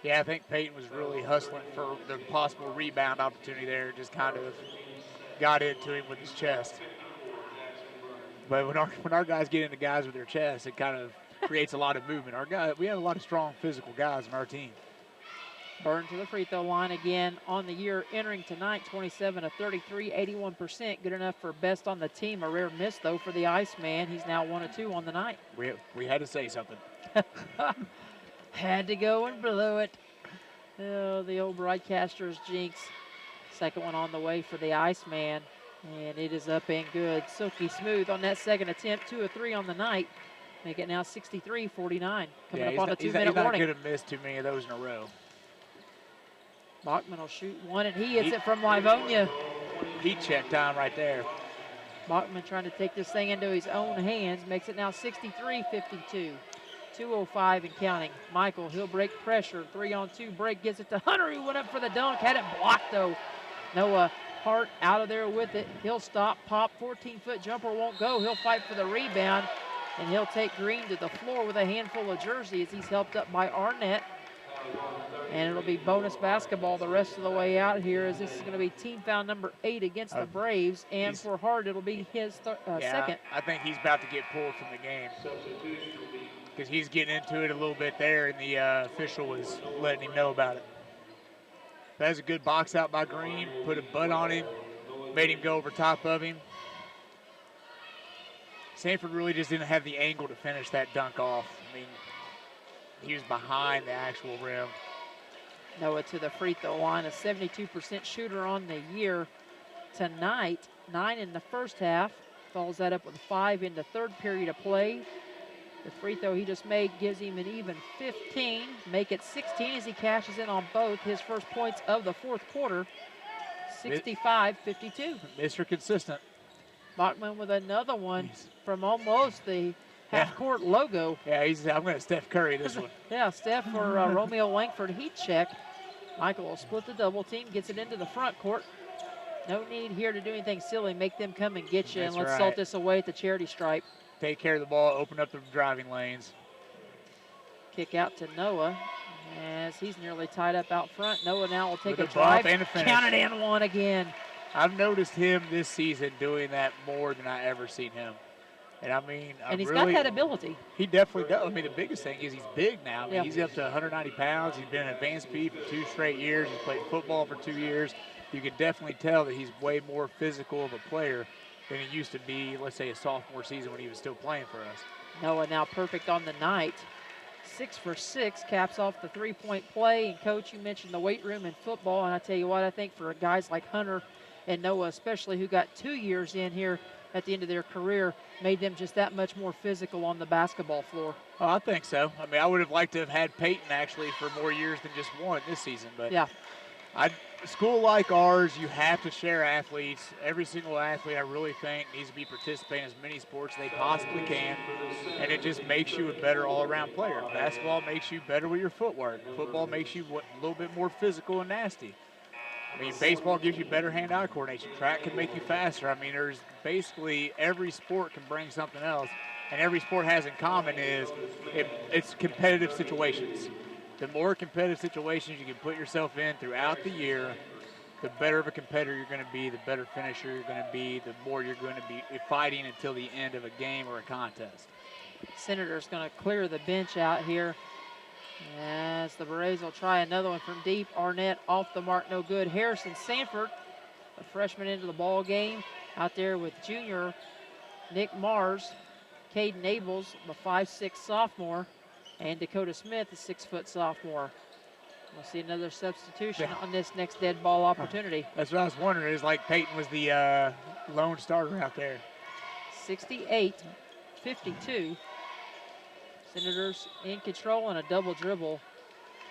Yeah, I think Peyton was really hustling for the possible rebound opportunity there. Just kind of got into him with his chest. But when our guys get into guys with their chest, it kind of creates a lot of movement. We have a lot of strong physical guys on our team. Byrne to the free throw line again on the year, entering tonight 27 of 33, 81%. Good enough for best on the team. A rare miss, though, for the Iceman. He's now 1 of 2 on the night. We had to say something. Had to go and blow it. Oh, the old broadcaster's jinx. Second one on the way for the Iceman, and it is up and good. Silky smooth on that second attempt, 2 of 3 on the night. Make it now 63-49. Coming up on a 2-minute warning. He's not going to miss too many of those in a row. Bachman will shoot one, and he hits it from Livonia. Heat check time right there. Bachman trying to take this thing into his own hands. Makes it now 63-52. 2:05 and counting. Michael, he'll break pressure. 3-on-2 break, gets it to Hunter, who went up for the dunk. Had it blocked, though. Noah Hart out of there with it. He'll stop, pop, 14-foot jumper won't go. He'll fight for the rebound, and he'll take Green to the floor with a handful of jersey as he's helped up by Arnett. And it'll be bonus basketball the rest of the way out here, as this is going to be team foul number 8 against the Braves. And for Hart, it'll be his second. I think he's about to get pulled from the game because he's getting into it a little bit there, and the official was letting him know about it. That's a good box out by Green. Put a butt on him, made him go over top of him. Sanford really just didn't have the angle to finish that dunk off. I mean, he was behind the actual rim. Noah to the free throw line, a 72% shooter on the year tonight. 9 in the first half. Follows that up with 5 in the third period of play. The free throw he just made gives him an even 15. Make it 16 as he cashes in on both his first points of the fourth quarter. 65-52. Mr. Consistent. Bachman with another one from almost the half-court logo. Yeah, I'm going to Steph Curry this one. Yeah, Steph for Romeo Langford heat check. Michael will split the double team, gets it into the front court. No need here to do anything silly. Make them come and get you, and let's salt this away at the charity stripe. Take care of the ball, open up the driving lanes. Kick out to Noah as he's nearly tied up out front. Noah now will take a bump drive. and a finish. Count it and one again. I've noticed him this season doing that more than I ever seen him. And I mean, he's got that ability. He definitely does. I mean, the biggest thing is he's big now. I mean, Yeah. He's up to 190 pounds. He's been an advanced P for 2 straight years. He's played football for 2 years. You can definitely tell that he's way more physical of a player than he used to be, let's say, a sophomore season when he was still playing for us. Noah now perfect on the night. 6 for 6, caps off the three-point play. And, Coach, you mentioned the weight room in football, and I tell you what, I think for guys like Hunter and Noah especially, who got 2 years in here at the end of their career, made them just that much more physical on the basketball floor. Oh, I think so. I mean, I would have liked to have had Peyton actually for more years than just one this season. But yeah, school like ours, you have to share athletes. Every single athlete, I really think, needs to be participating in as many sports as they possibly can, and it just makes you a better all-around player. Basketball makes you better with your footwork. Football makes you a little bit more physical and nasty. I mean, baseball gives you better hand-eye coordination. Track can make you faster. I mean, there's basically every sport can bring something else. and every sport has in common is it's competitive situations. The more competitive situations you can put yourself in throughout the year, the better of a competitor you're going to be, the better finisher you're going to be, the more you're going to be fighting until the end of a game or a contest. Senator's going to clear the bench out here as the Berets will try another one from deep. Arnett off the mark, no good. Harrison Sanford, a freshman, into the ball game out there with junior Nick Mars, Caden Abels, the 5'6" sophomore, and Dakota Smith, the 6-foot sophomore. We'll see another substitution on this next dead ball opportunity. That's what I was wondering. It's like Peyton was the lone starter out there. 68-52. Senators in control, and a double dribble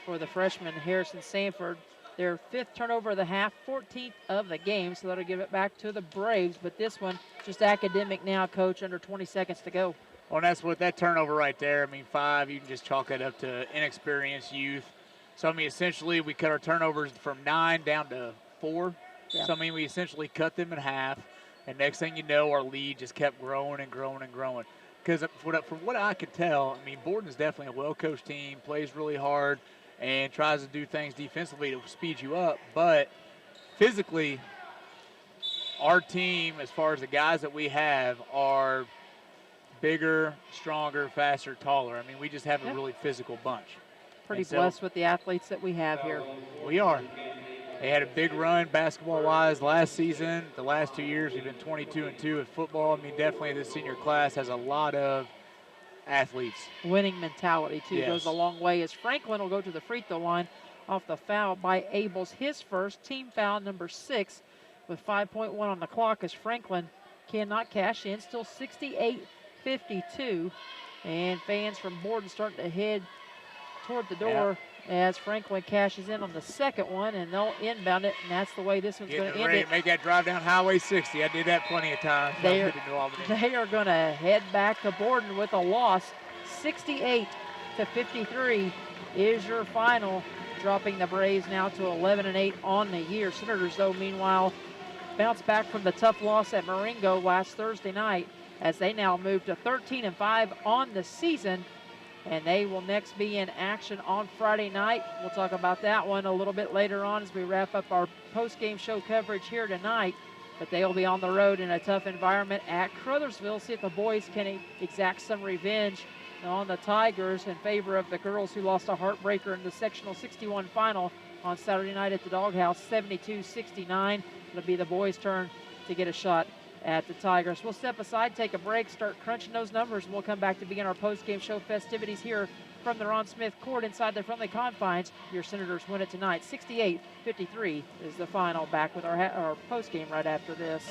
for the freshman Harrison Sanford. Their 5th turnover of the half, 14th of the game, so that'll give it back to the Braves. But this one, just academic now, Coach, under 20 seconds to go. Well, and that's what that turnover right there. I mean, 5, you can just chalk it up to inexperienced youth. So, I mean, essentially, we cut our turnovers from 9 down to 4. Yeah. So, I mean, we essentially cut them in half. And next thing you know, our lead just kept growing and growing and growing. Because from what I could tell, I mean, Borden is definitely a well-coached team, plays really hard, and tries to do things defensively to speed you up. But physically, our team, as far as the guys that we have, are bigger, stronger, faster, taller. I mean, we just have a really physical bunch. Pretty blessed with the athletes that we have here. We are. They had a big run basketball-wise last season. The last 2 years, we've been 22-2 at football. I mean, definitely this senior class has a lot of athletes. Winning mentality, too, goes a long way, as Franklin will go to the free throw line off the foul by Abels. His first team foul, number 6, with 5.1 on the clock, as Franklin cannot cash in. Still 68-52, and fans from Borden starting to head toward the door as Franklin cashes in on the second one, and they'll inbound it, and that's the way this one's going to end it. Make that drive down Highway 60. I did that plenty of times. They are going to head back to Borden with a loss. 68-53 is your final, dropping the Braves now to 11-8 on the year. Senators, though, meanwhile, bounce back from the tough loss at Marengo last Thursday night, as they now move to 13-5 on the season. And they will next be in action on Friday night. We'll talk about that one a little bit later on as we wrap up our post-game show coverage here tonight. But they will be on the road in a tough environment at Crothersville. See if the boys can exact some revenge on the Tigers in favor of the girls, who lost a heartbreaker in the sectional 61 final on Saturday night at the Doghouse, 72-69. It'll be the boys' turn to get a shot at the Tigers. We'll step aside, take a break, start crunching those numbers, and we'll come back to begin our post-game show festivities here from the Ron Smith Court inside the friendly confines. Your Senators win it tonight. 68-53 is the final. Back with our post-game right after this.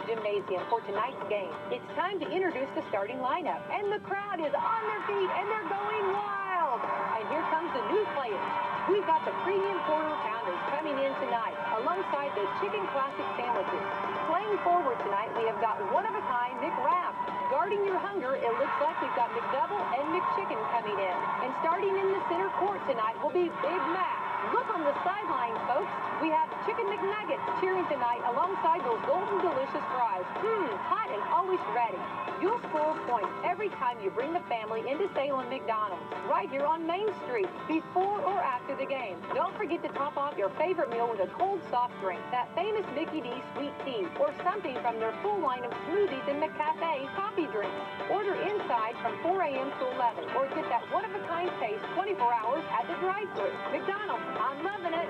Gymnasium for tonight's game. It's time to introduce the starting lineup, and the crowd is on their feet and they're going wild. And here comes the new players. We've got the premium quarter pounders coming in tonight alongside the chicken classic sandwiches. Playing forward tonight, we have got one-of-a-kind McWrap. Guarding your hunger, it looks like we've got McDouble and McChicken coming in. And starting in the center court tonight will be Big Mac. Look on the sideline, folks. We have Chicken McNuggets cheering tonight alongside those golden delicious fries. Hot and always ready. You'll score points every time you bring the family into Salem McDonald's, right here on Main Street, before or after the game. Don't forget to top off your favorite meal with a cold soft drink, that famous Mickey D sweet tea, or something from their full line of smoothies and McCafe coffee drinks. Order inside from 4 a.m. to 11, or get that one-of-a-kind taste 24 hours at the drive-thru. McDonald's, I'm loving it.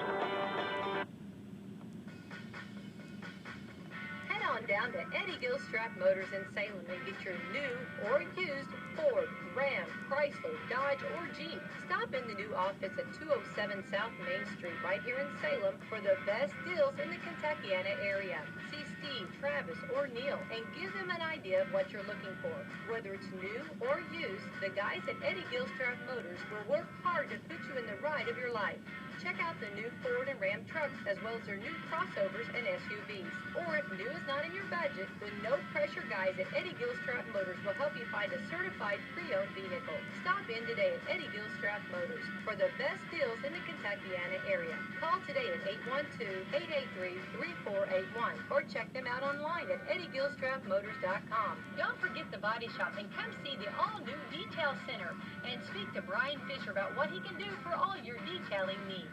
Head on down to Eddie Gilstrap Motors in Salem and get your new or used Ford, Ram, Chrysler, Dodge, or Jeep. Stop in the new office at 207 South Main Street right here in Salem for the best deals in the Kentuckiana area. See Steve, Travis, or Neil and give them an idea of what you're looking for. Whether it's new or used, the guys at Eddie Gilstrap Motors will work hard to put you in the ride of your life. Check out the new Ford and Ram trucks, as well as their new crossovers and SUVs. Or if new is not in your budget, the no-pressure guys at Eddie Gilstrap Motors will help you find a certified pre-owned vehicle. Stop in today at Eddie Gilstrap Motors for the best deals in the Kentuckiana area. Call today at 812-883-3481 or check them out online at EddieGilstrapMotors.com. Don't forget the body shop and come see the all-new Detail Center and speak to Brian Fisher about what he can do for all your detailing needs.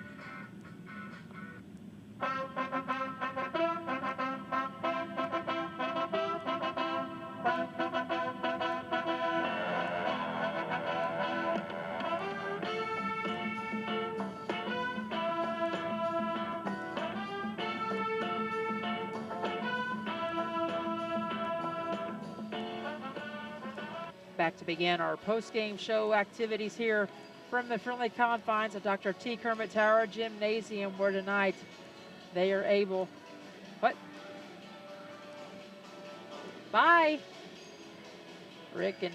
Back to begin our post-game show activities here from the friendly confines of Dr. T. Kermit Tower Gymnasium, where tonight they are able... What? Bye! Rick and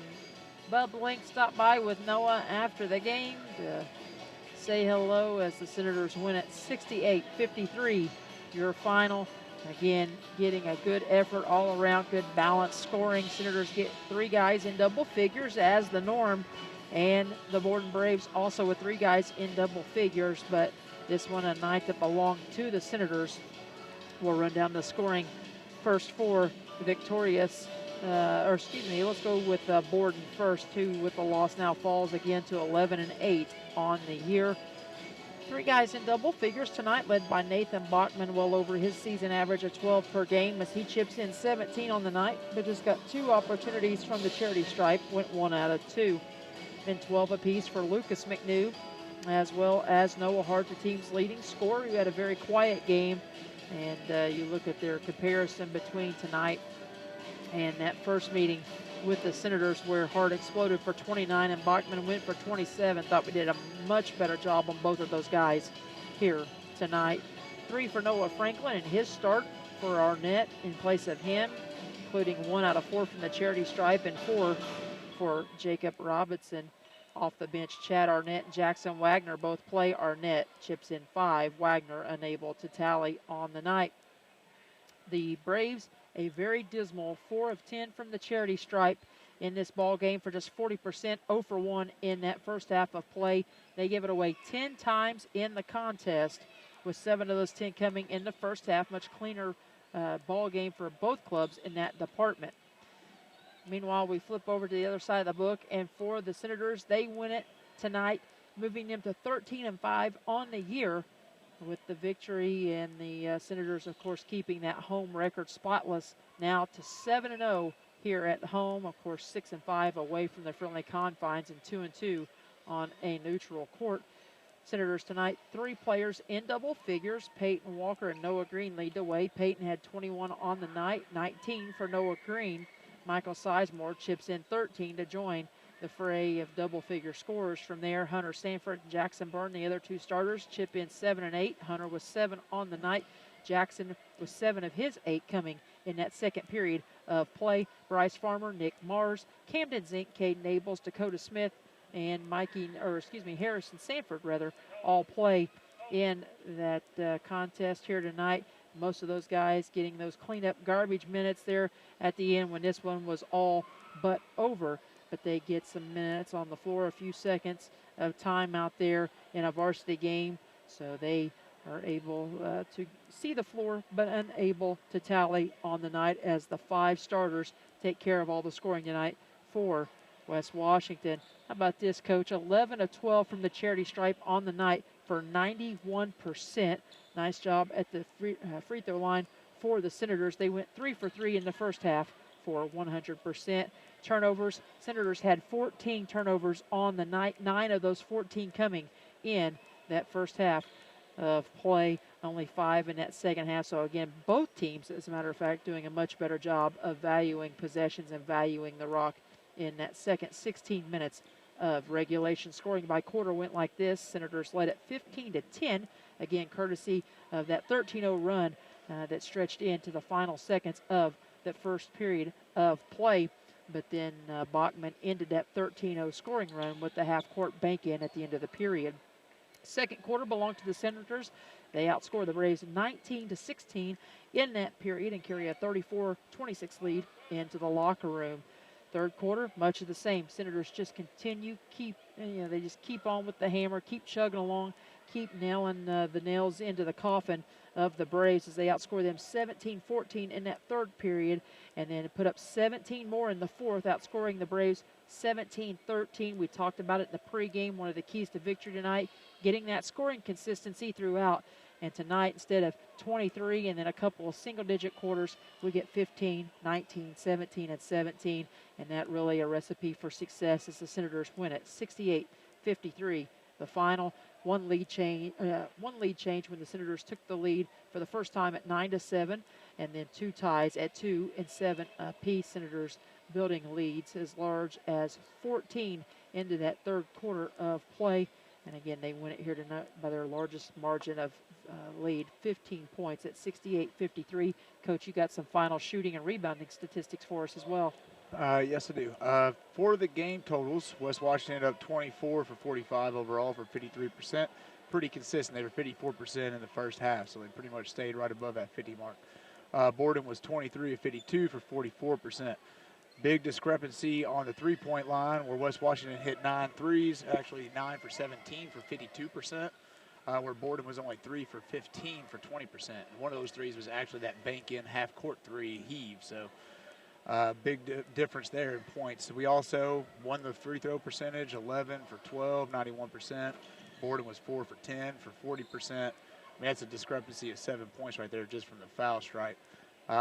Bub Link stopped by with Noah after the game to say hello as the Senators win at 68-53, your final. Again, getting a good effort all around, good balance scoring. Senators get 3 guys in double figures as the norm, and the Borden Braves also with 3 guys in double figures, but this one a night that belonged to the Senators. We'll run down the scoring first for victorious, let's go with Borden first, who with the loss now falls again to 11-8 on the year. 3 guys in double figures tonight, led by Nathan Bachman, well over his season average of 12 per game as he chips in 17 on the night, but just got 2 opportunities from the charity stripe, went 1 out of 2. Then 12 apiece for Lucas McNew, as well as Noah Hart, the team's leading scorer, who had a very quiet game. And you look at their comparison between tonight and that first meeting with the Senators, where Hart exploded for 29 and Bachman went for 27. Thought we did a much better job on both of those guys here tonight. 3 for Noah Franklin in his start for Arnett in place of him, including 1 out of 4 from the charity stripe and 4 for Jacob Robinson. Off the bench, Chad Arnett and Jackson Wagner both play. Arnett chips in 5. Wagner unable to tally on the night. The Braves, a very dismal 4 of 10 from the charity stripe in this ball game for just 40%, 0 for 1 in that first half of play. They give it away 10 times in the contest, with 7 of those 10 coming in the first half. Much cleaner ball game for both clubs in that department. Meanwhile, we flip over to the other side of the book, and for the Senators, they win it tonight, moving them to 13-5 on the year, with the victory, and the Senators, of course, keeping that home record spotless now to 7-0 here at home. Of course, 6-5 away from the friendly confines and 2-2 on a neutral court. Senators tonight, 3 players in double figures. Peyton Walker and Noah Green lead the way. Peyton had 21 on the night, 19 for Noah Green. Michael Sizemore chips in 13 to join the fray of double-figure scorers. From there, Hunter Sanford and Jackson Byrne, the other 2 starters, chip in 7 and 8. Hunter was 7 on the night. Jackson was 7 of his 8 coming in that second period of play. Bryce Farmer, Nick Mars, Camden Zink, Caden Abels, Dakota Smith, and Harrison Sanford, all play in that contest here tonight. Most of those guys getting those cleanup garbage minutes there at the end when this one was all but over. But they get some minutes on the floor, a few seconds of time out there in a varsity game. So they are able to see the floor, but unable to tally on the night, as the 5 starters take care of all the scoring tonight for West Washington. How about this, Coach? 11 of 12 from the charity stripe on the night for 91%. Nice job at the free throw line for the Senators. They went 3 for 3 in the first half for 100%. Turnovers, Senators had 14 turnovers on the night, 9 of those 14 coming in that first half of play, only 5 in that second half. So again, both teams, as a matter of fact, doing a much better job of valuing possessions and valuing the rock in that second 16 minutes of regulation. Scoring by quarter went like this. Senators led at 15-10, again courtesy of that 13-0 run that stretched into the final seconds of that first period of play. But then Bachman ended that 13-0 scoring run with the half-court bank in at the end of the period. Second quarter belonged to the Senators. They outscore the Braves 19-16 in that period and carry a 34-26 lead into the locker room. Third quarter, much of the same. Senators just continue, they just keep on with the hammer, keep chugging along, keep nailing the nails into the coffin of the Braves as they outscore them 17-14 in that third period, and then put up 17 more in the fourth, outscoring the Braves 17-13. We talked about it in the pregame. One of the keys to victory tonight, getting that scoring consistency throughout. And tonight, instead of 23 and then a couple of single-digit quarters, we get 15, 19, 17, and 17. And that really a recipe for success as the Senators win it 68-53. The final one lead change when the Senators took the lead for the first time at 9-7, and then two ties at 2 and 7 apiece. Senators building leads as large as 14 into that third quarter of play. And again, they win it here tonight by their largest margin of lead, 15 points at 68-53. Coach, you got some final shooting and rebounding statistics for us as well. Yes, I do. For the game totals, West Washington ended up 24 for 45 overall for 53%. Pretty consistent. They were 54% in the first half, so they pretty much stayed right above that 50 mark. Borden was 23 of 52 for 44%. Big discrepancy on the three-point line where West Washington hit 9 threes, actually 9 for 17 for 52%, where Borden was only 3 for 15 for 20%. And one of those threes was actually that bank-in half-court three heave, so big difference there in points. We also won the free throw percentage, 11 for 12, 91%. Borden was 4 for 10 for 40%. I mean, that's a discrepancy of 7 points right there just from the foul stripe.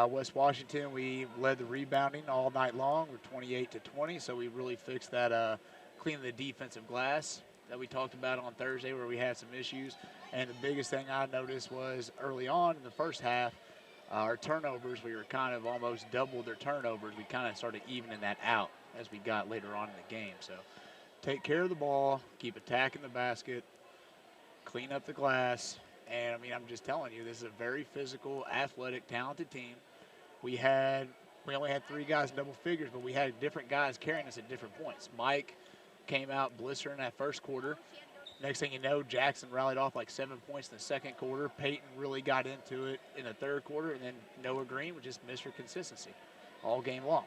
West Washington, we led the rebounding all night long. We're 28-20, so we really fixed that cleaning the defensive glass that we talked about on Thursday where we had some issues. And the biggest thing I noticed was early on in the first half, our turnovers, we were kind of almost double their turnovers. We kind of started evening that out as we got later on in the game. So take care of the ball, keep attacking the basket, clean up the glass. And, I mean, I'm just telling you, this is a very physical, athletic, talented team. We only had 3 guys in double figures, but we had different guys carrying us at different points. Mike came out blistering that first quarter. Next thing you know, Jackson rallied off like 7 points in the second quarter. Peyton really got into it in the third quarter. And then Noah Green was just Mr. Consistency all game long.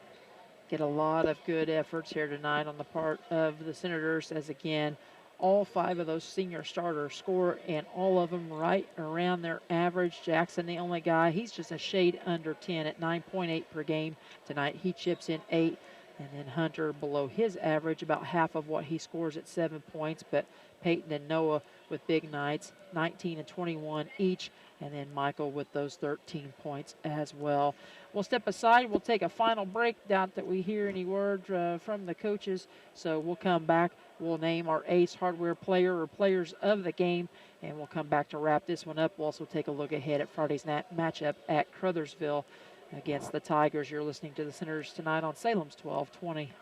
Get a lot of good efforts here tonight on the part of the Senators as, again, all 5 of those senior starters score, and all of them right around their average. Jackson, the only guy, he's just a shade under 10 at 9.8 per game. Tonight he chips in 8, and then Hunter below his average, about half of what he scores at 7 points. But Peyton and Noah with big nights, 19 and 21 each, and then Michael with those 13 points as well. We'll step aside. We'll take a final break. Doubt that we hear any word from the coaches, so we'll come back. We'll name our Ace Hardware player or players of the game, and we'll come back to wrap this one up. We'll also take a look ahead at Friday's matchup at Crothersville against the Tigers. You're listening to the Senators tonight on Salem's 1220.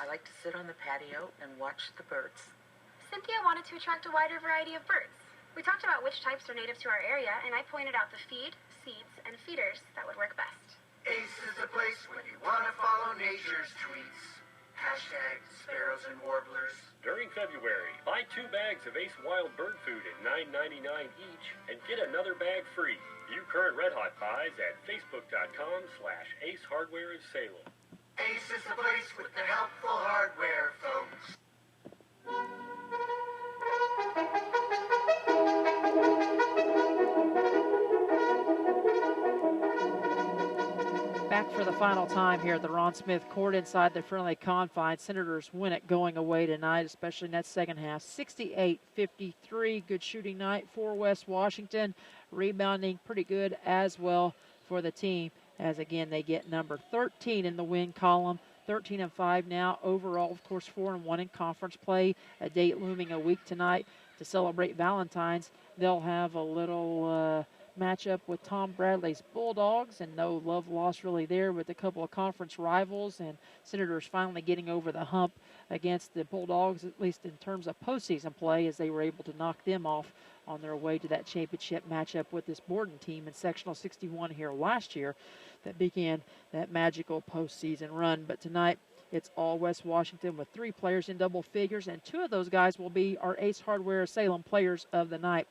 I like to sit on the patio and watch the birds. Cynthia wanted to attract a wider variety of birds. We talked about which types are native to our area, and I pointed out the feed, seeds, and feeders that would work best. Ace is the place when you want to follow nature's tweets. Hashtag sparrows and warblers. During February, buy 2 bags of Ace Wild Bird Food at $9.99 each and get another bag free. View current Red Hot buys at facebook.com/Ace Hardware of Salem. Ace is the place with the helpful hardware, folks. Back for the final time here at the Ron Smith Court inside the friendly confines. Senators win it going away tonight, especially in that second half. 68-53, good shooting night for West Washington. Rebounding pretty good as well for the team, as again they get number 13 in the win column. 13-5 now overall, of course 4-1 in conference play. A date looming a week tonight to celebrate Valentine's. They'll have a little matchup with Tom Bradley's Bulldogs, and no love lost really there with a couple of conference rivals, and Senators finally getting over the hump against the Bulldogs, at least in terms of postseason play, as they were able to knock them off on their way to that championship matchup with this Borden team in Sectional 61 here last year that began that magical postseason run. But tonight, it's all West Washington with 3 players in double figures, and 2 of those guys will be our Ace Hardware Salem players of the night.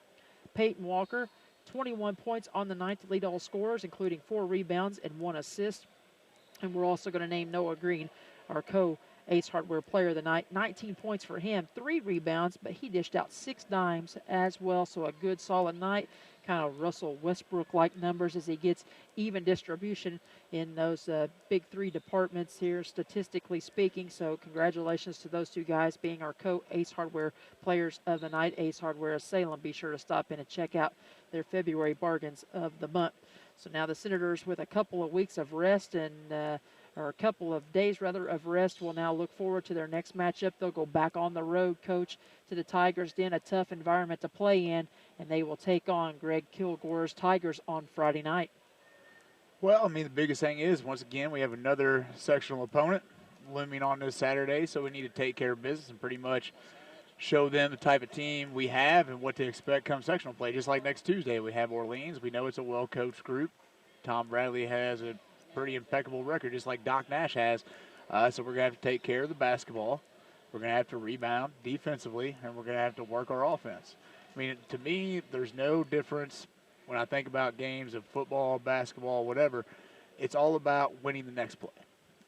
Peyton Walker, 21 points on the night to lead all scorers, including 4 rebounds and 1 assist. And we're also going to name Noah Green, our Ace Hardware player of the night. 19 points for him, 3 rebounds, but he dished out 6 dimes as well. So a good, solid night. Kind of Russell Westbrook-like numbers as he gets even distribution in those big 3 departments here, statistically speaking. So congratulations to those 2 guys being our Ace Hardware players of the night. Ace Hardware of Salem. Be sure to stop in and check out their February bargains of the month. So now the Senators, with a couple of weeks of rest or a couple of days rather of rest, will now look forward to their next matchup. They'll go back on the road, Coach, to the Tigers Den, a tough environment to play in, and they will take on Greg Kilgore's Tigers on Friday night. Well, I mean, the biggest thing is, once again, we have another sectional opponent looming on this Saturday, so we need to take care of business and pretty much show them the type of team we have and what to expect come sectional play. Just like next Tuesday, we have Orleans. We know it's a well-coached group. Tom Bradley has a pretty impeccable record, just like Doc Nash has. So we're going to have to take care of the basketball. We're going to have to rebound defensively, and we're going to have to work our offense. I mean, to me, there's no difference when I think about games of football, basketball, whatever. It's all about winning the next play.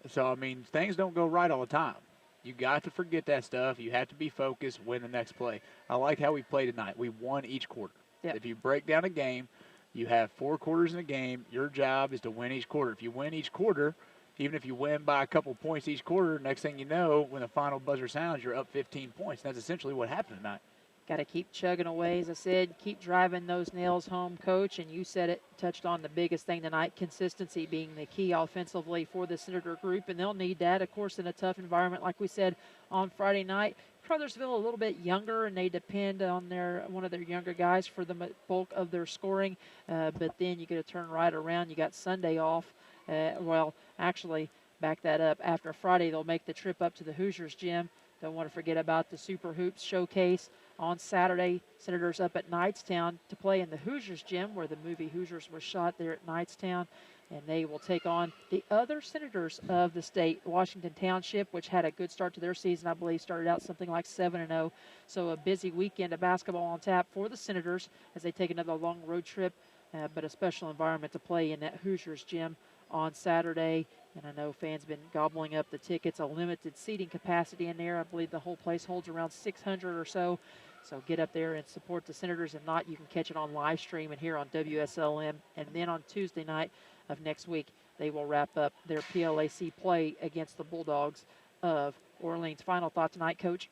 So, I mean, things don't go right all the time. You got to forget that stuff. You have to be focused, win the next play. I like how we played tonight. We won each quarter. Yep. If you break down a game, you have 4 quarters in a game. Your job is to win each quarter. If you win each quarter, even if you win by a couple points each quarter, next thing you know, when the final buzzer sounds, you're up 15 points. That's essentially what happened tonight. Got to keep chugging away, as I said, keep driving those nails home, Coach. And you said it, touched on the biggest thing tonight, consistency being the key offensively for the Senator group. And they'll need that, of course, in a tough environment like we said on Friday night. Crothersville a little bit younger, and they depend on one of their younger guys for the bulk of their scoring. But then you get to turn right around. You got Sunday off. Well, actually, back that up. After Friday, they'll make the trip up to the Hoosiers gym. Don't want to forget about the Super Hoops Showcase on Saturday. Senators up at Knightstown to play in the Hoosiers gym, where the movie Hoosiers was shot there at Knightstown. And they will take on the other Senators of the state, Washington Township, which had a good start to their season. I believe started out something like 7-0. So a busy weekend of basketball on tap for the Senators as they take another long road trip, but a special environment to play in that Hoosiers gym on Saturday. And I know fans been gobbling up the tickets, a limited seating capacity in there. I believe the whole place holds around 600 or so. So get up there and support the Senators. If not, you can catch it on live stream and here on WSLM. And then on Tuesday night of next week, they will wrap up their PLAC play against the Bulldogs of Orleans. Final thought tonight, Coach?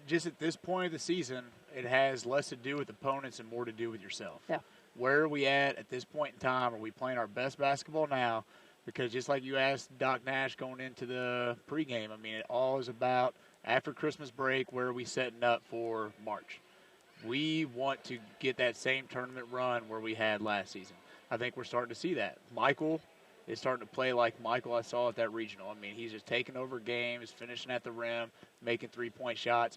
Just at this point of the season, it has less to do with opponents and more to do with yourself. Yeah. Where are we at this point in time? Are we playing our best basketball now? Because just like you asked Doc Nash going into the pregame, I mean, it all is about after Christmas break, where are we setting up for March? We want to get that same tournament run where we had last season. I think we're starting to see that. Michael is starting to play like Michael I saw at that regional. I mean, he's just taking over games, finishing at the rim, making three-point shots.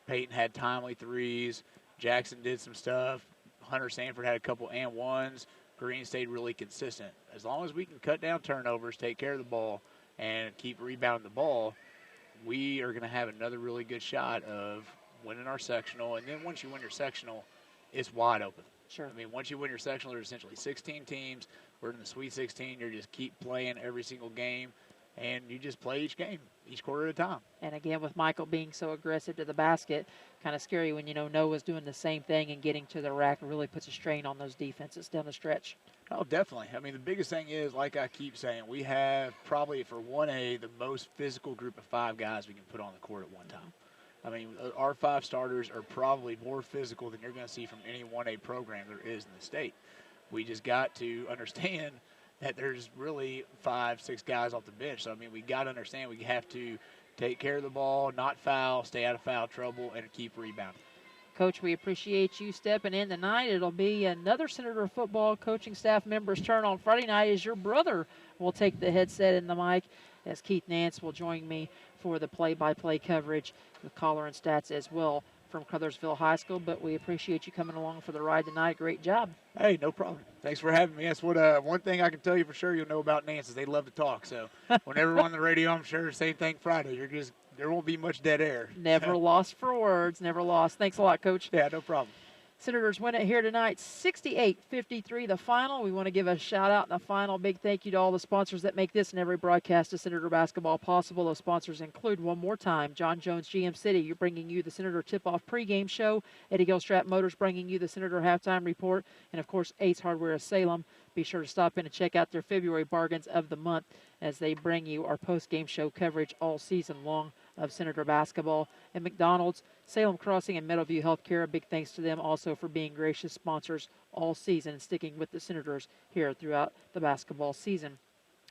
Peyton had timely threes. Jackson did some stuff. Hunter Sanford had a couple and ones. Green stayed really consistent. As long as we can cut down turnovers, take care of the ball, and keep rebounding the ball, we are going to have another really good shot of winning our sectional. And then once you win your sectional, it's wide open. Sure. I mean, once you win your sectional, there's essentially 16 teams. We're in the Sweet 16. You just keep playing every single game, and you just play each game, each quarter at a time. And again, with Michael being so aggressive to the basket, kind of scary when, Noah's doing the same thing and getting to the rack really puts a strain on those defenses down the stretch. Oh, definitely. I mean, the biggest thing is, like I keep saying, we have probably for 1A the most physical group of 5 guys we can put on the court at one time. I mean, our 5 starters are probably more physical than you're going to see from any 1A program there is in the state. We just got to understand that there's really 5, 6 guys off the bench. So, I mean, we got to understand we have to take care of the ball, not foul, stay out of foul trouble, and keep rebounding. Coach, we appreciate you stepping in tonight. It'll be another Senator football coaching staff member's turn on Friday night as your brother will take the headset and the mic as Keith Nance will join me for the play-by-play coverage with collar and stats as well from Crothersville High School. But we appreciate you coming along for the ride tonight. Great job. Hey, no problem. Thanks for having me. That's what one thing I can tell you for sure you'll know about Nance is they love to talk. So whenever we're on the radio, I'm sure same thing Friday. There won't be much dead air. Never lost for words. Never lost. Thanks a lot, Coach. Yeah, no problem. Senators win it here tonight, 68-53 the final. We want to give a shout-out in the final. Big thank you to all the sponsors that make this and every broadcast of Senator basketball possible. Those sponsors include, one more time, John Jones GM City. You're bringing you the Senator Tip-Off pregame show. Eddie Gilstrap Motors bringing you the Senator halftime report. And, of course, Ace Hardware of Salem. Be sure to stop in and check out their February bargains of the month as they bring you our post-game show coverage all season long of Senator basketball. And McDonald's, Salem Crossing, and Meadowview Healthcare, a big thanks to them also for being gracious sponsors all season and sticking with the Senators here throughout the basketball season.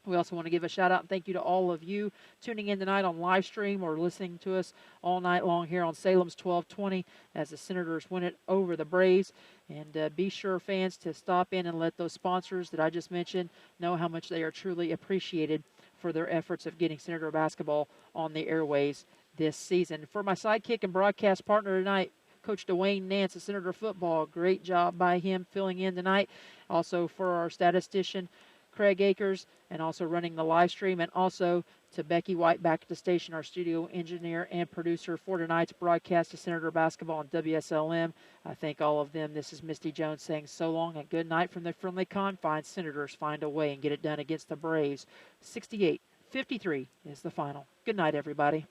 We also want to give a shout-out and thank you to all of you tuning in tonight on live stream or listening to us all night long here on Salem's 1220 as the Senators win it over the Braves. And be sure, fans, to stop in and let those sponsors that I just mentioned know how much they are truly appreciated for their efforts of getting Senator basketball on the airways this season. For my sidekick and broadcast partner tonight, Coach Dwayne Nance of Senator football. Great job by him filling in tonight. Also for our statistician, Craig Akers, and also running the live stream, and also to Becky White back at the station, our studio engineer and producer for tonight's broadcast of Senator basketball on WSLM. I thank all of them. This is Misty Jones saying so long and good night from the friendly confines. Senators find a way and get it done against the Braves. 68-53 is the final. Good night, everybody.